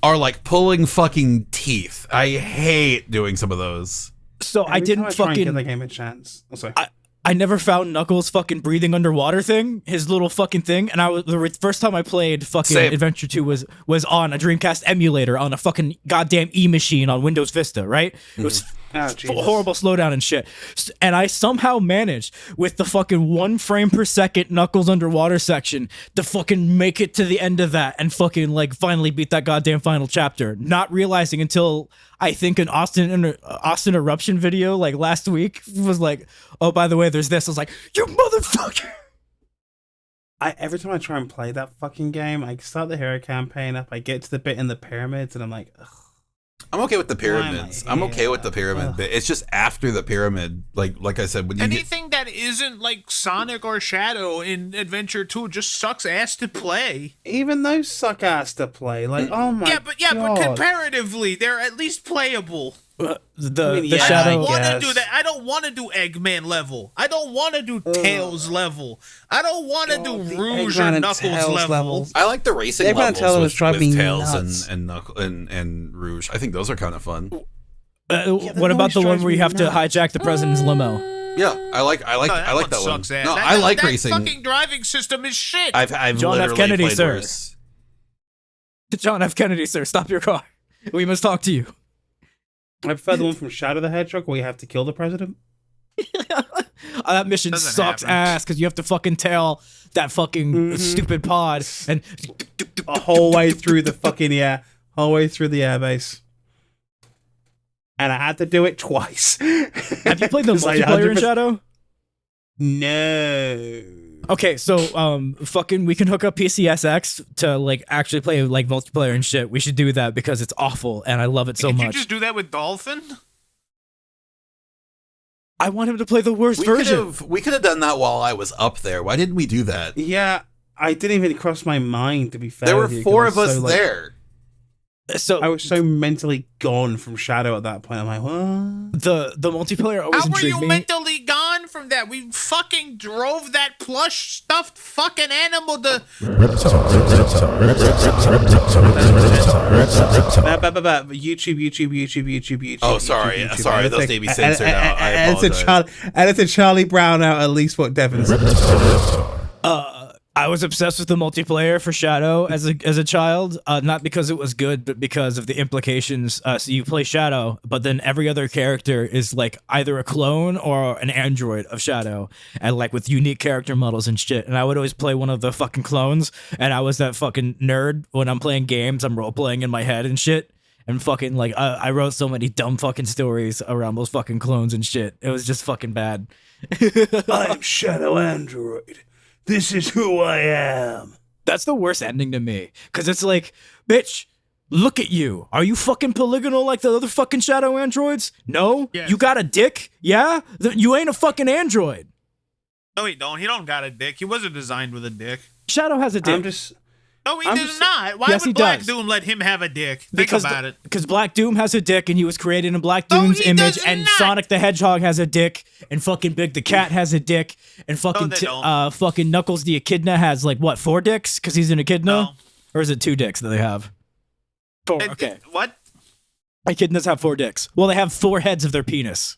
are like pulling fucking teeth. I hate doing some of those. So I Every time didn't try and give fucking... the game a chance. Oh, sorry. I never found Knuckles' fucking breathing underwater thing, his little fucking thing, and the first time I played fucking Same. Adventure 2 was on a Dreamcast emulator on a fucking goddamn E-machine on Windows Vista, right? It was Oh, Jesus. horrible slowdown and shit. And I somehow managed with the fucking 1 frame per second Knuckles underwater section to fucking make it to the end of that and fucking like finally beat that goddamn final chapter. Not realizing until I think an Austin Eruption video like last week was like, oh, by the way, there's this. I was like, you motherfucker. Every time I try and play that fucking game, I start the hero campaign up, I get to the bit in the pyramids, and I'm like, ugh. I'm okay with the pyramids. I'm okay with the pyramid bit. It's just after the pyramid, like I said, when you Anything that isn't like Sonic or Shadow in Adventure 2 just sucks ass to play. Even those suck ass to play. Like, oh my but comparatively, they're at least playable. The I Shadow. don't want to do that. I don't want to do Eggman level. I don't want to do Tails level. I don't want to do Rouge or Knuckles level. I like the racing Eggman levels Tails with drive me Tails nuts. and Rouge. I think those are kind of fun. What about the one where you have to hijack the president's limo? Yeah, I like that one. Sucks ass. No, I like racing. That fucking driving system is shit. I've John F. literally Kennedy, played sir. worse. John F. Kennedy, sir, stop your car. We must talk to you. I prefer the one from Shadow the Hedgehog where you have to kill the president. That mission Doesn't sucks happen. ass because you have to fucking tail that fucking stupid pod and A whole way through the fucking whole way through the airbase. And I had to do it twice. Have you played the It's like multiplayer in 100%. Shadow? No. Okay, so fucking we can hook up PCSX to like actually play like multiplayer and shit. We should do that because it's awful and I love it so Could much. you just do that with Dolphin? I want him to play the worst version. We could have done that while I was up there. Why didn't we do that? Yeah, I didn't even cross my mind, to be fair. There were with you, 4 'cause of I was us so, like, there. So I was so mentally gone from Shadow at that point. I'm like, what? the multiplayer always How were intrigued you me. mentally gone from that? We fucking drove that plush stuffed fucking animal to. YouTube. Oh, sorry. YouTube. Sorry, those need to be censored out. I apologize. Editor Charlie Brown out at least what Devon said. I was obsessed with the multiplayer for Shadow as a child, not because it was good, but because of the implications. So you play Shadow, but then every other character is like either a clone or an android of Shadow, and like with unique character models and shit. And I would always play one of the fucking clones, and I was that fucking nerd when I'm playing games. I'm role playing in my head and shit. And fucking like I wrote so many dumb fucking stories around those fucking clones and shit. It was just fucking bad. I'm Shadow Android. This is who I am. That's the worst ending to me. Because it's like, bitch, look at you. Are you fucking polygonal like the other fucking Shadow androids? No? Yes. You got a dick? Yeah? You ain't a fucking android. No, he don't. He don't got a dick. He wasn't designed with a dick. Shadow has a dick. No, he I'm does just- not. Why Yes, he would Black does. Doom let him have a dick? Think about it. Because Black Doom has a dick and he was created in Black No, Doom's he image, does and not. Sonic the Hedgehog has a dick, and fucking Big the Cat has a dick, and fucking they don't. fucking Knuckles the Echidna has like what, 4 dicks? Because he's an echidna? No. Or is it 2 dicks that they have? 4. Okay. What? Echidnas have 4 dicks. Well, they have 4 heads of their penis.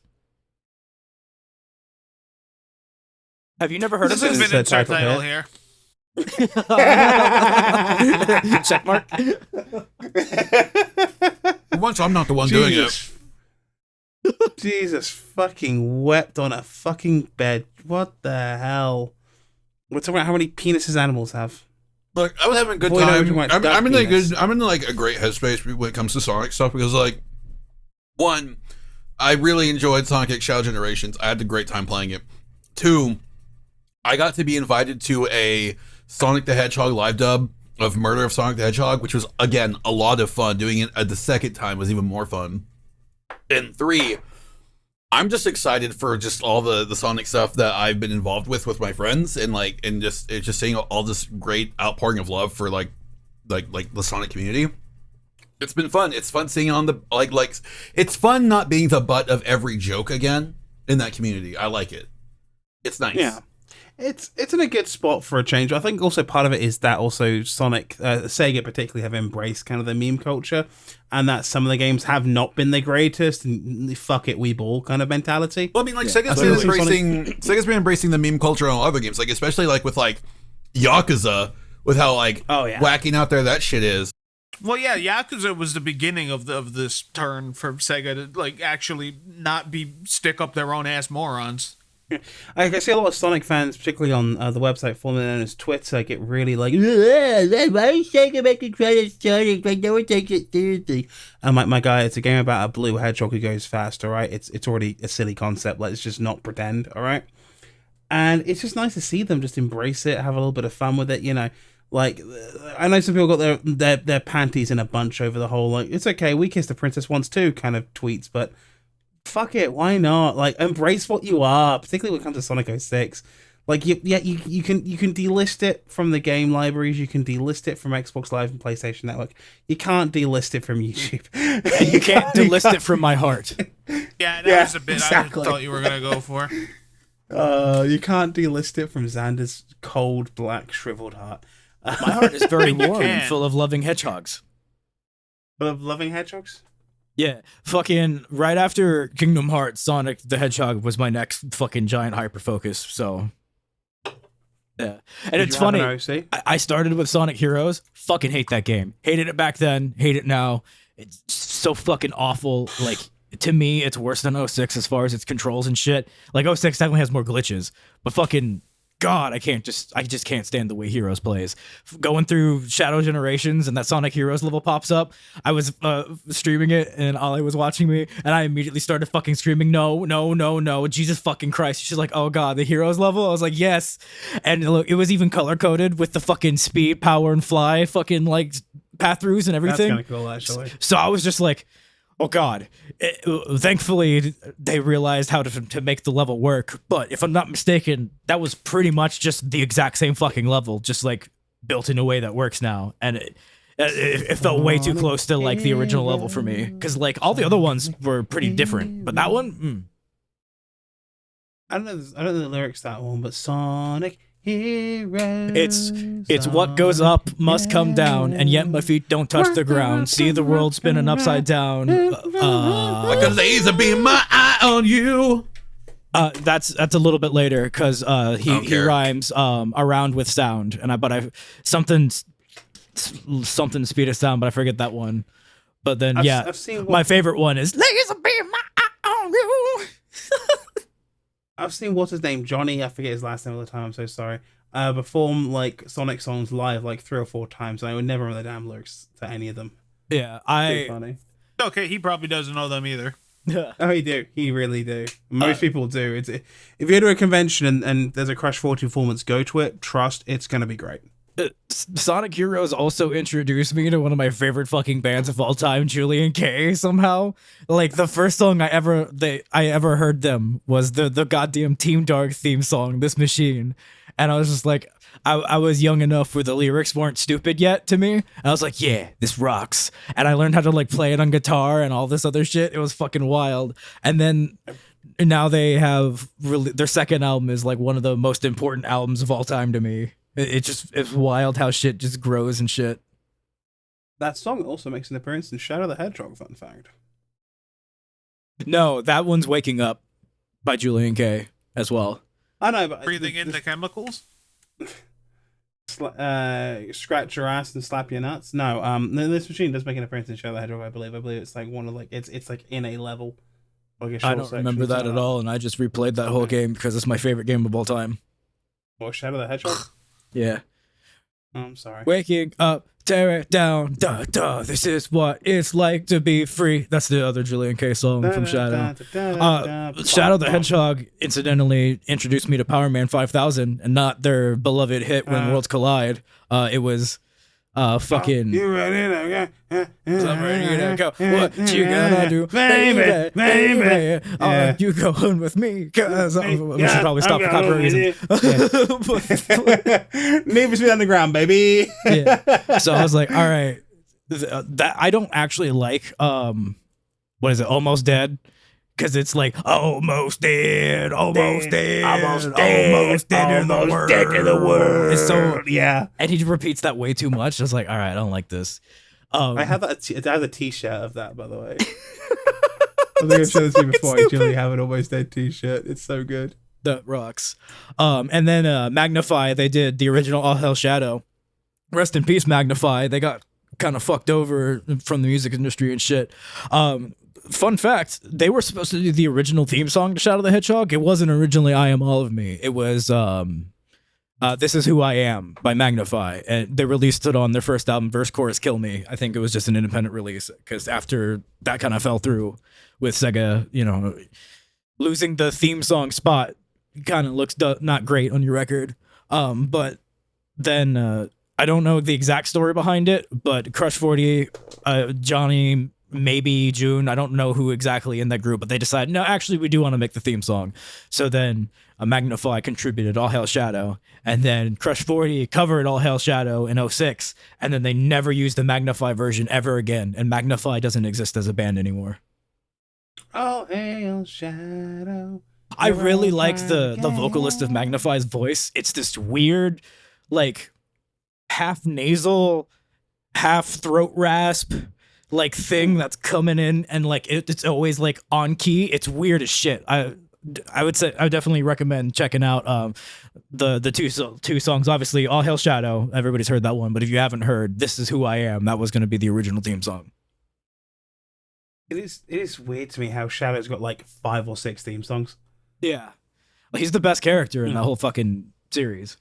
Have you never heard This of has this? been Is that insert type of title hit? here. Check mark. Once I'm not the one doing it. Jesus fucking wept on a fucking bed. What the hell? We're talking about how many penises animals have. Look, I was having a good Boy, no, time. we're talking about duck I'm in a penis. good. I'm in like a great headspace when it comes to Sonic stuff because, like, one, I really enjoyed Sonic X Shadow Generations. I had a great time playing it. 2, I got to be invited to a Sonic the Hedgehog live dub of Murder of Sonic the Hedgehog, which was again a lot of fun. Doing it the second time was even more fun. And 3, I'm just excited for just all the Sonic stuff that I've been involved with my friends, and like, and just seeing all this great outpouring of love for like the Sonic community. It's been fun. It's fun seeing on the like it's fun not being the butt of every joke again in that community. I like it. It's nice. Yeah. It's in a good spot for a change. I think also part of it is that also Sonic, Sega particularly have embraced kind of the meme culture, and that some of the games have not been the greatest and fuck it, we ball kind of mentality. Well, I mean, like That's Sega's been embracing the meme culture on other games, like especially like with like Yakuza, with how like whacking out there that shit is. Well, yeah, Yakuza was the beginning of this turn for Sega to like actually not be stick up their own ass morons. I see a lot of Sonic fans, particularly on the website formerly known as Twitter, get really like, why is Sega making credit Sonic? Like, no one takes it seriously. And my guy, it's a game about a blue hedgehog who goes fast, all right? It's already a silly concept. Let's just not pretend, all right? And it's just nice to see them just embrace it, have a little bit of fun with it, you know. Like, I know some people got their panties in a bunch over the whole, like, it's okay, we kissed the princess once too kind of tweets, but fuck it, why not? Like, embrace what you are, particularly when it comes to Sonic 06. Like, you can delist it from the game libraries, you can delist it from Xbox Live and PlayStation Network. You can't delist it from YouTube. You can't delist it from my heart. Yeah, that was a bit exactly. I thought you were gonna go for. You can't delist it from Xander's cold, black, shriveled heart. My heart is very warm and can. full of loving hedgehogs. Full of loving hedgehogs? Yeah, fucking right after Kingdom Hearts, Sonic the Hedgehog was my next fucking giant hyper focus. So, yeah, and it's funny. I started with Sonic Heroes. Fucking hate that game. Hated it back then. Hate it now. It's so fucking awful. Like, to me, it's worse than 06 as far as its controls and shit. Like, 06 definitely has more glitches, but fucking God, I just can't stand the way Heroes plays. Going through Shadow Generations and that Sonic Heroes level pops up. I was streaming it and Ollie was watching me and I immediately started fucking screaming, no, Jesus fucking Christ. She's like, oh God, the Heroes level? I was like, yes. And look, it was even color coded with the fucking speed, power, and fly fucking like path throughs and everything. That's kind of cool, actually. So I was just like, oh God. Thankfully, they realized how to make the level work. But if I'm not mistaken, that was pretty much just the exact same fucking level, just like built in a way that works now. And it felt way too close to like the original level for me. Because like all the other ones were pretty different. But that one, I don't know the lyrics to that one, but Sonic Heroes. It's what goes up must come down, and yet my feet don't touch the ground. See the world spinning upside down. Like a laser beam, my eye on you. That's a little bit later because he rhymes around with sound, and something speed of sound, but I forget that one. But then I've seen my favorite one is laser beam, my eye on you. I've seen what's his name, Johnny. I forget his last name all the time. I'm so sorry. Perform like Sonic songs live like 3 or 4 times, and I would never remember the damn lyrics to any of them. Yeah, funny. Okay, he probably doesn't know them either. Oh, he do. He really do. Most people do. If you go to a convention and there's a Crash 40 performance, go to it. Trust, it's gonna be great. Sonic Heroes also introduced me to one of my favorite fucking bands of all time, Julian K. Somehow, like the first song I ever heard them was the goddamn Team Dark theme song, "This Machine," and I was just like, I was young enough where the lyrics weren't stupid yet to me. And I was like, yeah, this rocks, and I learned how to like play it on guitar and all this other shit. It was fucking wild, and then. Now they have their second album is like one of the most important albums of all time to me. It's wild how shit just grows and shit. That song also makes an appearance in Shadow the Hedgehog, fun fact. No, that one's Waking Up by Julian K as well. I know, but Breathing in the chemicals? Scratch your ass and slap your nuts. No, This Machine does make an appearance in Shadow the Hedgehog, I believe. I believe it's like one of like it's like in a level. Like I don't remember that at all, and I just replayed that whole game because it's my favorite game of all time. Or Shadow the Hedgehog? Yeah. Oh, I'm sorry. Waking up, tear it down, duh, duh. This is what it's like to be free. That's the other Julian K song from Shadow. Shadow the Hedgehog, incidentally, introduced me to Power Man 5000 and not their beloved hit When Worlds Collide. It was fucking. You ready to go? I'm ready to go. What you gonna do, baby? Yeah. You going with me? Cause we should probably stop for copyright reasons. Need for Speed Underground, baby. Yeah. So I was like, all right, that I don't actually like. What is it? Almost Dead. Because it's like, almost dead, almost dead, almost dead in the world. It's so, yeah. And he repeats that way too much. I was like, all right, I don't like this. I have a t-shirt of that, by the way. I think I've shown this to you before. I actually have an Almost Dead t-shirt. It's so good. That rocks. And then Magnify, they did the original All Hell Shadow. Rest in peace, Magnify. They got kind of fucked over from the music industry and shit. Fun fact, they were supposed to do the original theme song to Shadow the Hedgehog. It wasn't originally I Am All of Me. It was This Is Who I Am by Magnify. And they released it on their first album, Verse Chorus Kill Me. I think it was just an independent release because after that kind of fell through with Sega, losing the theme song spot kind of looks not great on your record. But then I don't know the exact story behind it, but Crush 40, Johnny, maybe June, I don't know who exactly in that group, but they decided, no, actually, we do want to make the theme song. So then Magnify contributed All Hail Shadow, and then Crush 40 covered All Hail Shadow in '06, and then they never used the Magnify version ever again, and Magnify doesn't exist as a band anymore. All Hail Shadow. I really liked the vocalist of Magnify's voice. It's this weird, like, half nasal, half throat rasp, like thing that's coming in, and like it's always like on key. It's weird as shit. I would say I would definitely recommend checking out the two songs. Obviously, All Hail Shadow. Everybody's heard that one, but if you haven't heard This Is Who I Am, that was going to be the original theme song. It is weird to me how Shadow's got like 5 or 6 theme songs. Yeah, he's the best character in that whole fucking series.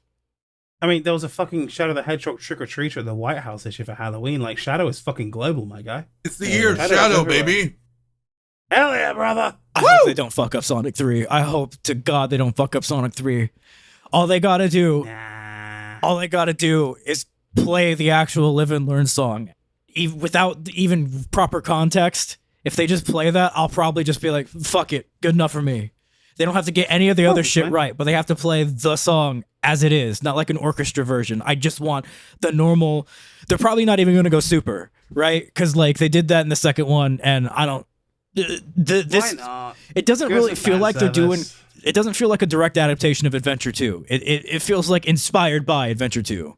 I mean, there was a fucking Shadow the Hedgehog trick or treater at the White House issue for Halloween. Like, Shadow is fucking global, my guy. It's the year of Shadow, baby. Hell yeah, brother. I hope they don't fuck up Sonic 3. I hope to God they don't fuck up Sonic 3. All they gotta do is play the actual Live and Learn song without even proper context. If they just play that, I'll probably just be like, fuck it, good enough for me. They don't have to get any of the other shit right, but they have to play the song as it is, not like an orchestra version. I just want the normal. They're probably not even going to go super, right? Because like they did that in the second one, and I don't. Why not? It doesn't really feel like they're doing. It doesn't feel like a direct adaptation of Adventure 2. It feels like inspired by Adventure 2. You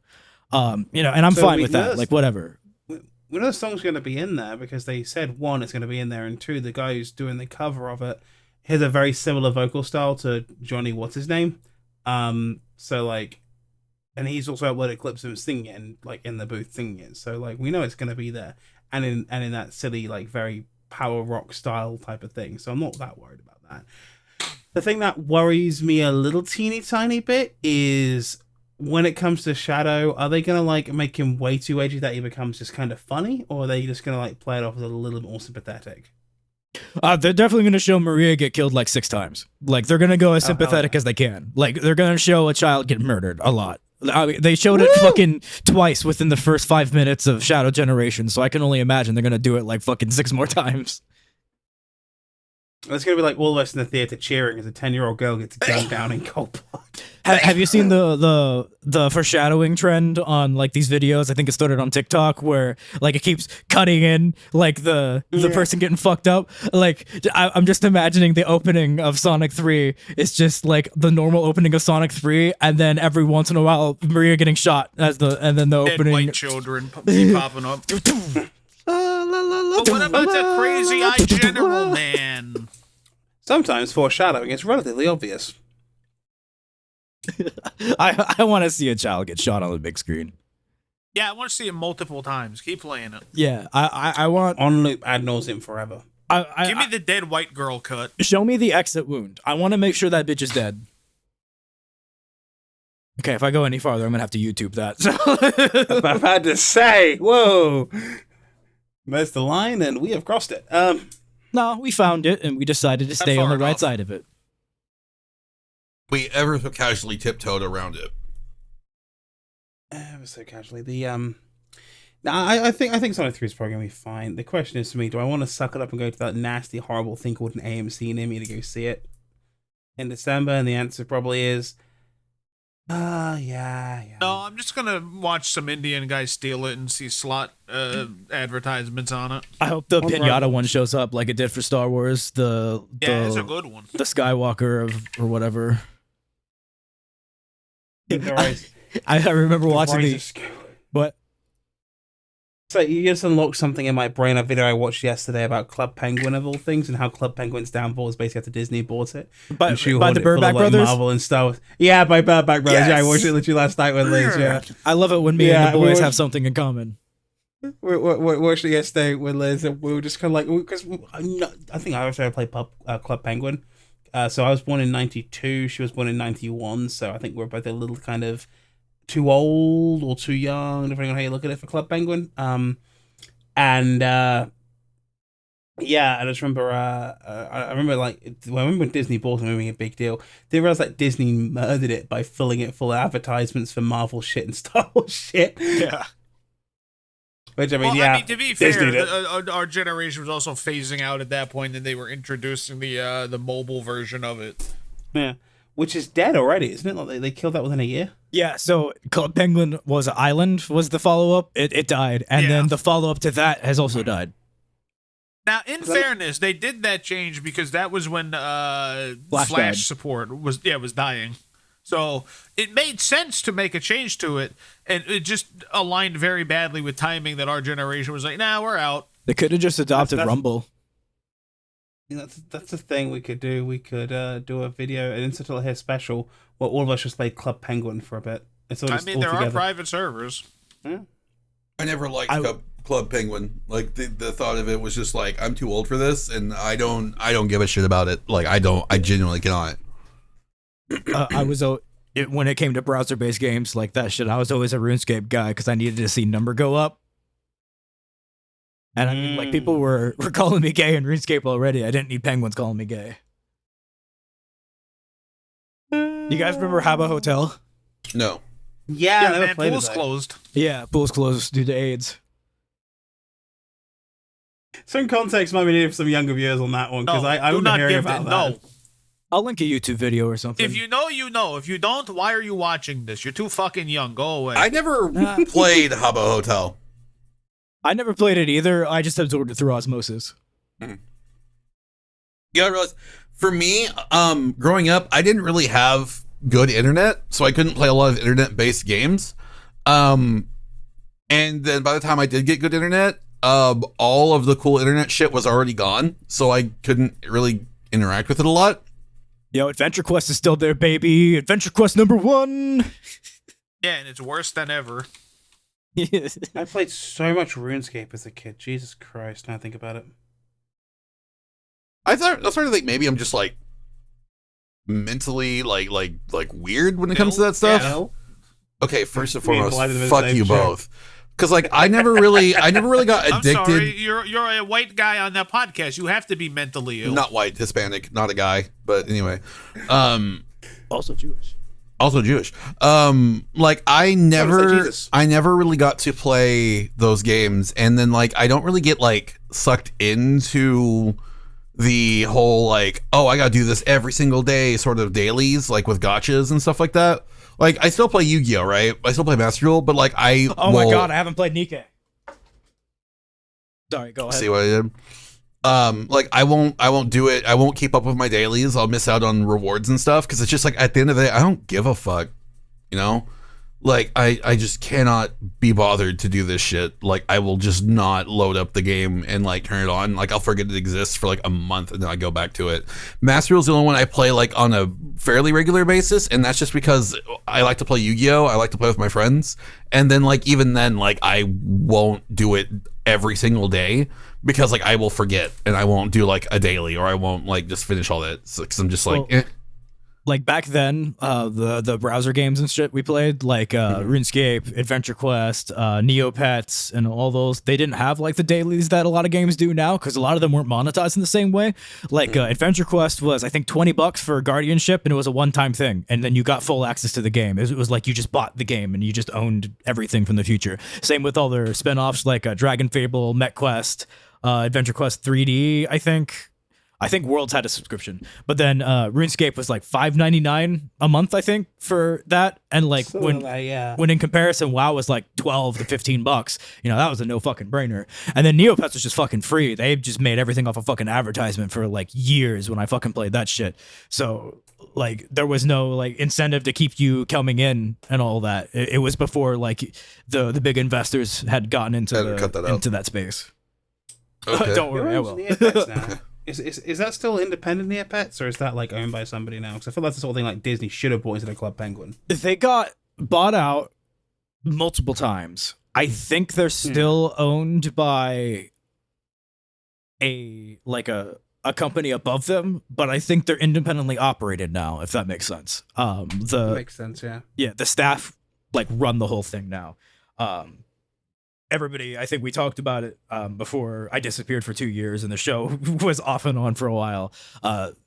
know, and I'm fine with that. Like whatever. We know the song's going to be in there because they said 1, it's going to be in there, and 2, the guy who's doing the cover of it has a very similar vocal style to Johnny what's his name. So like, and he's also uploaded clips of him singing it and like in the booth singing it. So like we know it's going to be there, and in that silly like very power rock style type of thing. So I'm not that worried about that. The thing that worries me a little teeny tiny bit is when it comes to Shadow, are they going to like make him way too edgy that he becomes just kind of funny, or are they just going to like play it off as a little bit more sympathetic? They're definitely going to show Maria get killed like 6 times. Like they're going to go as sympathetic as they can. Like they're going to show a child get murdered a lot. I mean, they showed it fucking twice within the first 5 minutes of Shadow Generation, so I can only imagine they're going to do it like fucking 6 more times. It's going to be like all of us in the theater cheering as a 10-year-old girl gets gunned down in cold blood. Have you seen the foreshadowing trend on like these videos? I think it started on TikTok where like it keeps cutting in like the person getting fucked up. Like I'm just imagining the opening of Sonic 3 is just like the normal opening of Sonic 3, and then every once in a while Maria getting shot and then the Dead opening. white children keep popping up. But what about the crazy-eyed general man? Sometimes foreshadowing is relatively obvious. I want to see a child get shot on the big screen. Yeah, I want to see it multiple times. Keep playing it. Yeah, I want on loop ad nauseum forever. Give me the dead white girl cut. Show me the exit wound. I want to make sure that bitch is dead. Okay, if I go any farther, I'm gonna have to YouTube that. So. I'm about to say, whoa, there's the line, and we have crossed it. No, we found it, and we decided to stay on the right side of it. We ever so casually tiptoed around it. Ever so casually. I think Sonic 3 is probably gonna be fine. The question is for me: do I want to suck it up and go to that nasty, horrible thing called an AMC near me to go see it in December? And the answer probably is, yeah. No, I'm just gonna watch some Indian guy steal it and see slot advertisements on it. I hope the pinata one shows up like it did for Star Wars. It's a good one. The Skywalker or whatever. I remember watching the what? So you just unlocked something in my brain. A video I watched yesterday about Club Penguin of all things, and how Club Penguin's downfall is basically after Disney bought it. By the Birdback Brothers? Marvel and Star Wars. Yeah, by Birdback Brothers. Yes. Yeah, I watched it literally last night with Liz. Yeah, I love it when me and the boys have something in common. We watched it yesterday with Liz, and we were just kind of like, because I think I also played Club Penguin. So I was born in 92. She was born in 91. So I think we're both a little kind of too old or too young, depending on how you look at it, for Club Penguin. And Yeah, I just remember. I remember when Disney bought them, being a big deal. They realized like Disney murdered it by filling it full of advertisements for Marvel shit and Star Wars shit. Yeah. Which I mean, Well, yeah. I mean, to be Disney fair, did. our generation was also phasing out at that point, and they were introducing the mobile version of it. Yeah, which is dead already, isn't it? Like they killed that within a year. Yeah, so Club Penguin was Island was the follow up. It died, and Yeah. then the follow up to that has also died. Now, in fairness, they did that change because that was when died. Flash support was dying. So it made sense to make a change to it, and it just aligned very badly with timing that our generation was like, nah, we're out. They could have just adopted That's- Rumble. Yeah, that's the thing we could do. We could do a video, an Insta here special, where all of us just play Club Penguin for a bit. It's all I just mean, all there together. are private servers. I never liked I- Club Penguin. Like the thought of it was just like I'm too old for this, and I don't give a shit about it. Like I genuinely cannot. I was when it came to browser based games like that shit. I was always a RuneScape guy because I needed to see number go up. And I mean, like people were calling me gay in RuneScape already. I didn't need penguins calling me gay. You guys remember Habba Hotel? No. Yeah, I Yeah, never man, played pool's it. closed. Yeah, pools closed due to AIDS. Some context might be needed for some younger viewers on that one because No, I do remember not hearing give about it. that. No. I'll link a YouTube video or something. If you know, you know. If you don't, why are you watching this? You're too fucking young. Go away. I never played Habbo Hotel. I never played it either. I just absorbed it through osmosis. You gotta realize, for me, growing up, I didn't really have good internet, so I couldn't play a lot of internet-based games. And then by the time I did get good internet, all of the cool internet shit was already gone, so I couldn't really interact with it a lot. Yo, Adventure Quest is still there, baby. Adventure Quest #1. Yeah, and it's worse than ever. I played so much RuneScape as a kid. Jesus Christ! Now I think about it. I started to think maybe I'm just like mentally like weird when it comes to that stuff. Yeah. Okay, first and Me and foremost, Blythe in the fuck same you chair. both. Because like I never really got I'm addicted. sorry, you're a white guy on that podcast. You have to be mentally ill. Not white, Hispanic, not a guy. But anyway, Also Jewish. also Jewish. Like I never Jesus. really got to play those games, and then like I don't really get like sucked into the whole like, oh, I gotta do this every single day sort of dailies, like with gotchas and stuff like that. Like I still play Yu-Gi-Oh, right? I still play Master Duel, but like Oh my god, I haven't played Nikke. Sorry, go ahead. See what I did? Like I won't do it. I won't keep up with my dailies. I'll miss out on rewards and stuff because it's just like at the end of the day, I don't give a fuck. You know? Like I just cannot be bothered to do this shit. Like I will just not load up the game and like turn it on. Like I'll forget it exists for like a month and then I go back to it. Master Duel is the only one I play like on a fairly regular basis, and that's just because I like to play Yu-Gi-Oh. I like to play with my friends, and then like even then like I won't do it every single day because like I will forget and I won't do like a daily or I won't like just finish all that because I'm just like. Well, like back then, the browser games and shit we played, like RuneScape, Adventure Quest, Neopets, and all those, they didn't have like the dailies that a lot of games do now because a lot of them weren't monetized in the same way. Like Adventure Quest was, I think, $20 for guardianship, and it was a one-time thing, and then you got full access to the game. It was like you just bought the game and you just owned everything from the future. Same with all their spin-offs like Dragon Fable, MechQuest, Adventure Quest 3D, I think Worlds had a subscription, but then RuneScape was like $5.99 a month, I think, for that. And like when in comparison, WoW was like $12 to $15. You know, that was a no fucking brainer. And then Neopets was just fucking free. They just made everything off a fucking advertisement for like years when I fucking played that shit. So like there was no like incentive to keep you coming in and all that. It was before like the big investors had gotten into into that space. Okay. Don't worry, I Who owns will. Neopets now? Is that still independent Neopets, or is that like owned by somebody now? Because I feel that's the sort of thing like Disney should have bought into the Club Penguin. They got bought out multiple times. I think they're still owned by a company above them, but I think they're independently operated now, if that makes sense. That makes sense, yeah. Yeah, the staff like run the whole thing now. everybody, I think we talked about it before I disappeared for 2 years and the show was off and on for a while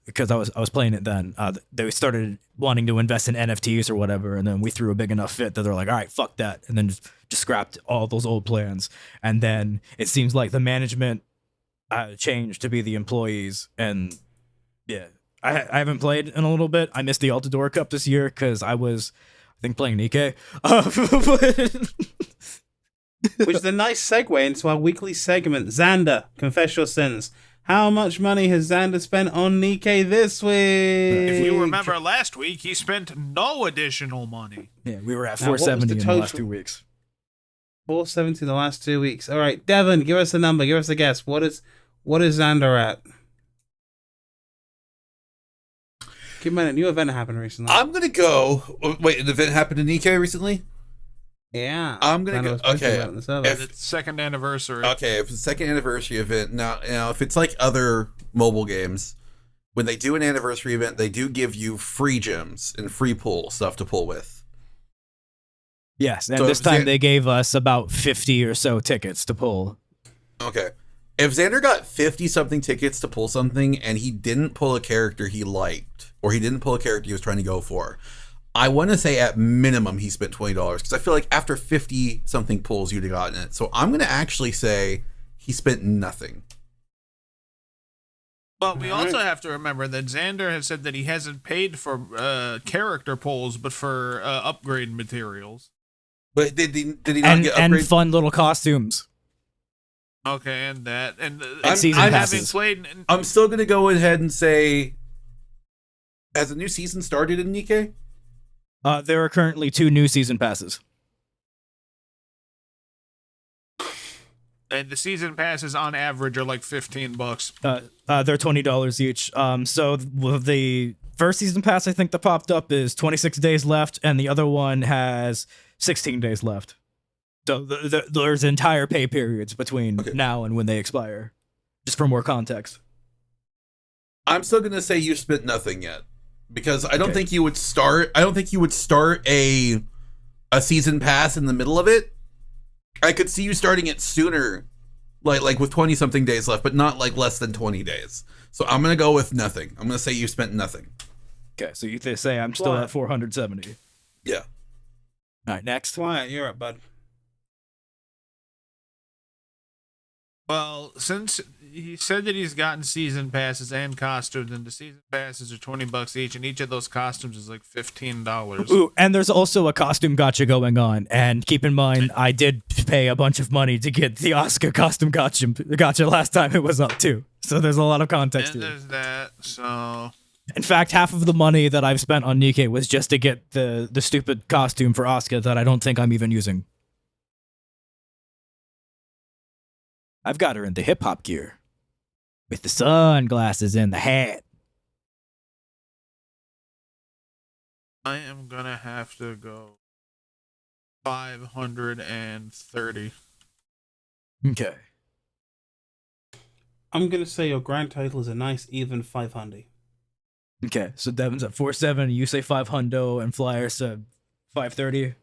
because I was playing it then. They started wanting to invest in NFTs or whatever, and then we threw a big enough fit that they're like, all right, fuck that, and then just scrapped all those old plans. And then it seems like the management changed to be the employees, and yeah. I haven't played in a little bit. I missed the Altador Cup this year because I was, I think, playing Nikkei. Which is a nice segue into our weekly segment. Xander, confess your sins. How much money has Xander spent on Nikkei this week? If you remember last week, he spent no additional money. Yeah, we were at Now, what was 470 the in the last total? 2 weeks. 470 the last 2 weeks. All right, Devon, give us a number. Give us a guess. What is Xander at? Keep in mind, a new event happened recently. I'm gonna go. Wait, an event happened in Nikkei recently. Yeah. I'm gonna Xander go. was posting Okay. about it on the server. If- It's second anniversary. Okay, if it's a second anniversary event, now if it's like other mobile games, when they do an anniversary event, they do give you free gems and free pull stuff to pull with. Yes, and So this time Xan- they gave us about 50 or so tickets to pull. Okay. If Xander got 50 something tickets to pull something and he didn't pull a character he liked, or he didn't pull a character he was trying to go for, I want to say at minimum he spent $20 because I feel like after 50 something pulls you'd have gotten it. So I'm going to actually say he spent nothing. But we All also right. have to remember that Xander has said that he hasn't paid for character pulls, but for upgrade materials. But did he not get And upgrades? fun little costumes. Okay, and that and season having passes. played. I'm still going to go ahead and say, has a new season started in Nikkei? There are currently 2 new season passes. And the season passes on average are like $15. They're $20 each. So the first season pass I think that popped up is 26 days left, and the other one has 16 days left. So there's entire pay periods between Okay. now and when they expire. Just for more context. I'm still going to say you spent nothing yet. Because I don't Okay. think you would start a season pass in the middle of it. I could see you starting it sooner, like with 20 something days left, but not like less than 20 days. So I'm gonna go with nothing. I'm gonna say you spent nothing. Okay, so you say I'm still Why? at 470. Yeah. All right, next. Quiet, you're up, bud. Well, since he said that he's gotten season passes and costumes, and the season passes are $20 each, and each of those costumes is like $15. Ooh, and there's also a costume gotcha going on. And keep in mind, I did pay a bunch of money to get the Oscar costume gotcha last time it was up too. So there's a lot of context And here. there's that. So In fact, half of the money that I've spent on Nikkei was just to get the stupid costume for Oscar that I don't think I'm even using. I've got her in the hip hop gear with the sunglasses and the hat. I am gonna have to go 530. Okay. I'm gonna say your grand total is a nice even 500. Okay. So Devon's at 470. You say 500, and Flyer said 530.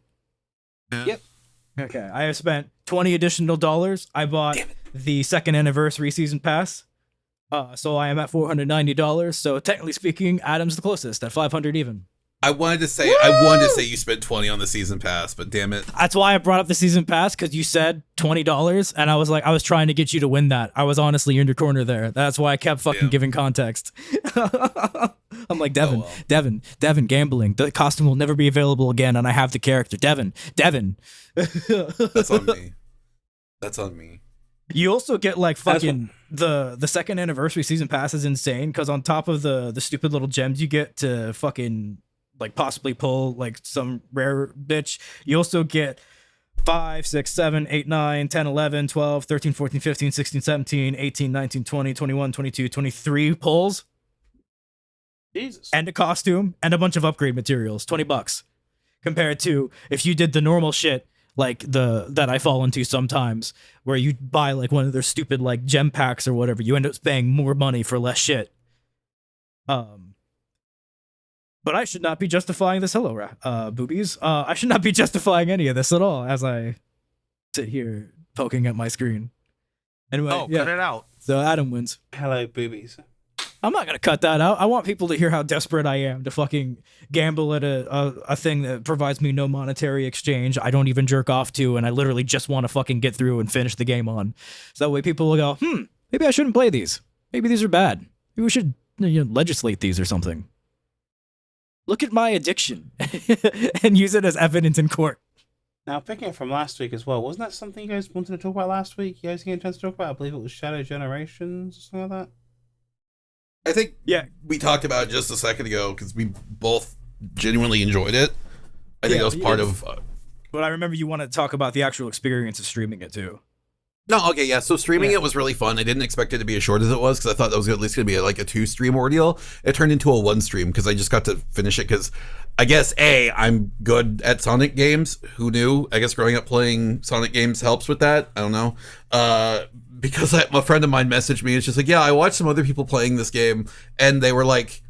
Yeah. Yep. Okay. I have spent $20 additional dollars. I bought the second anniversary season pass. So I am at $490. So technically speaking, Adam's the closest at 500 even. I wanted to say you spent 20 on the season pass, but damn it. That's why I brought up the season pass, because you said $20, and I was like, I was trying to get you to win that. I was honestly in your corner there. That's why I kept fucking Yeah. giving context. I'm like, Devon, well. Devon, gambling. The costume will never be available again, and I have the character. Devon. That's on me. That's on me. You also get like That's fucking the second anniversary season pass is insane, because on top of the stupid little gems you get to fucking like possibly pull like some rare bitch, you also get 5, 6, 7, 8, 9, 10, 11, 12, 13, 14, 15, 16, 17, 18, 19, 20, 21, 22, 23 pulls Jesus. and a costume and a bunch of upgrade materials. $20 compared to if you did the normal shit like that I fall into sometimes, where you buy like one of their stupid like gem packs or whatever, you end up paying more money for less shit. But I should not be justifying this. Hello, boobies. I should not be justifying any of this at all as I sit here poking at my screen. Anyway, Oh, cut it out. So Adam wins. Hello, boobies. I'm not gonna cut that out. I want people to hear how desperate I am to fucking gamble at a thing that provides me no monetary exchange. I don't even jerk off to, and I literally just want to fucking get through and finish the game on. So that way people will go, maybe I shouldn't play these. Maybe these are bad. Maybe we should legislate these or something. Look at my addiction and use it as evidence in court. Now, picking up from last week as well, wasn't that something you guys wanted to talk about last week? You guys getting a chance to talk about? I believe it was Shadow Generations or something like that. I think Yeah. we talked about it just a second ago because we both genuinely enjoyed it. I think Yeah, that was part of. But I remember you wanted to talk about the actual experience of streaming it too. No, okay, yeah. So streaming it was really fun. I didn't expect it to be as short as it was because I thought that was at least going to be like a 2-stream ordeal. It turned into a 1-stream because I just got to finish it because I guess I'm good at Sonic games. Who knew? I guess growing up playing Sonic games helps with that. I don't know. Because a friend of mine messaged me. It's just like, yeah, I watched some other people playing this game and they were like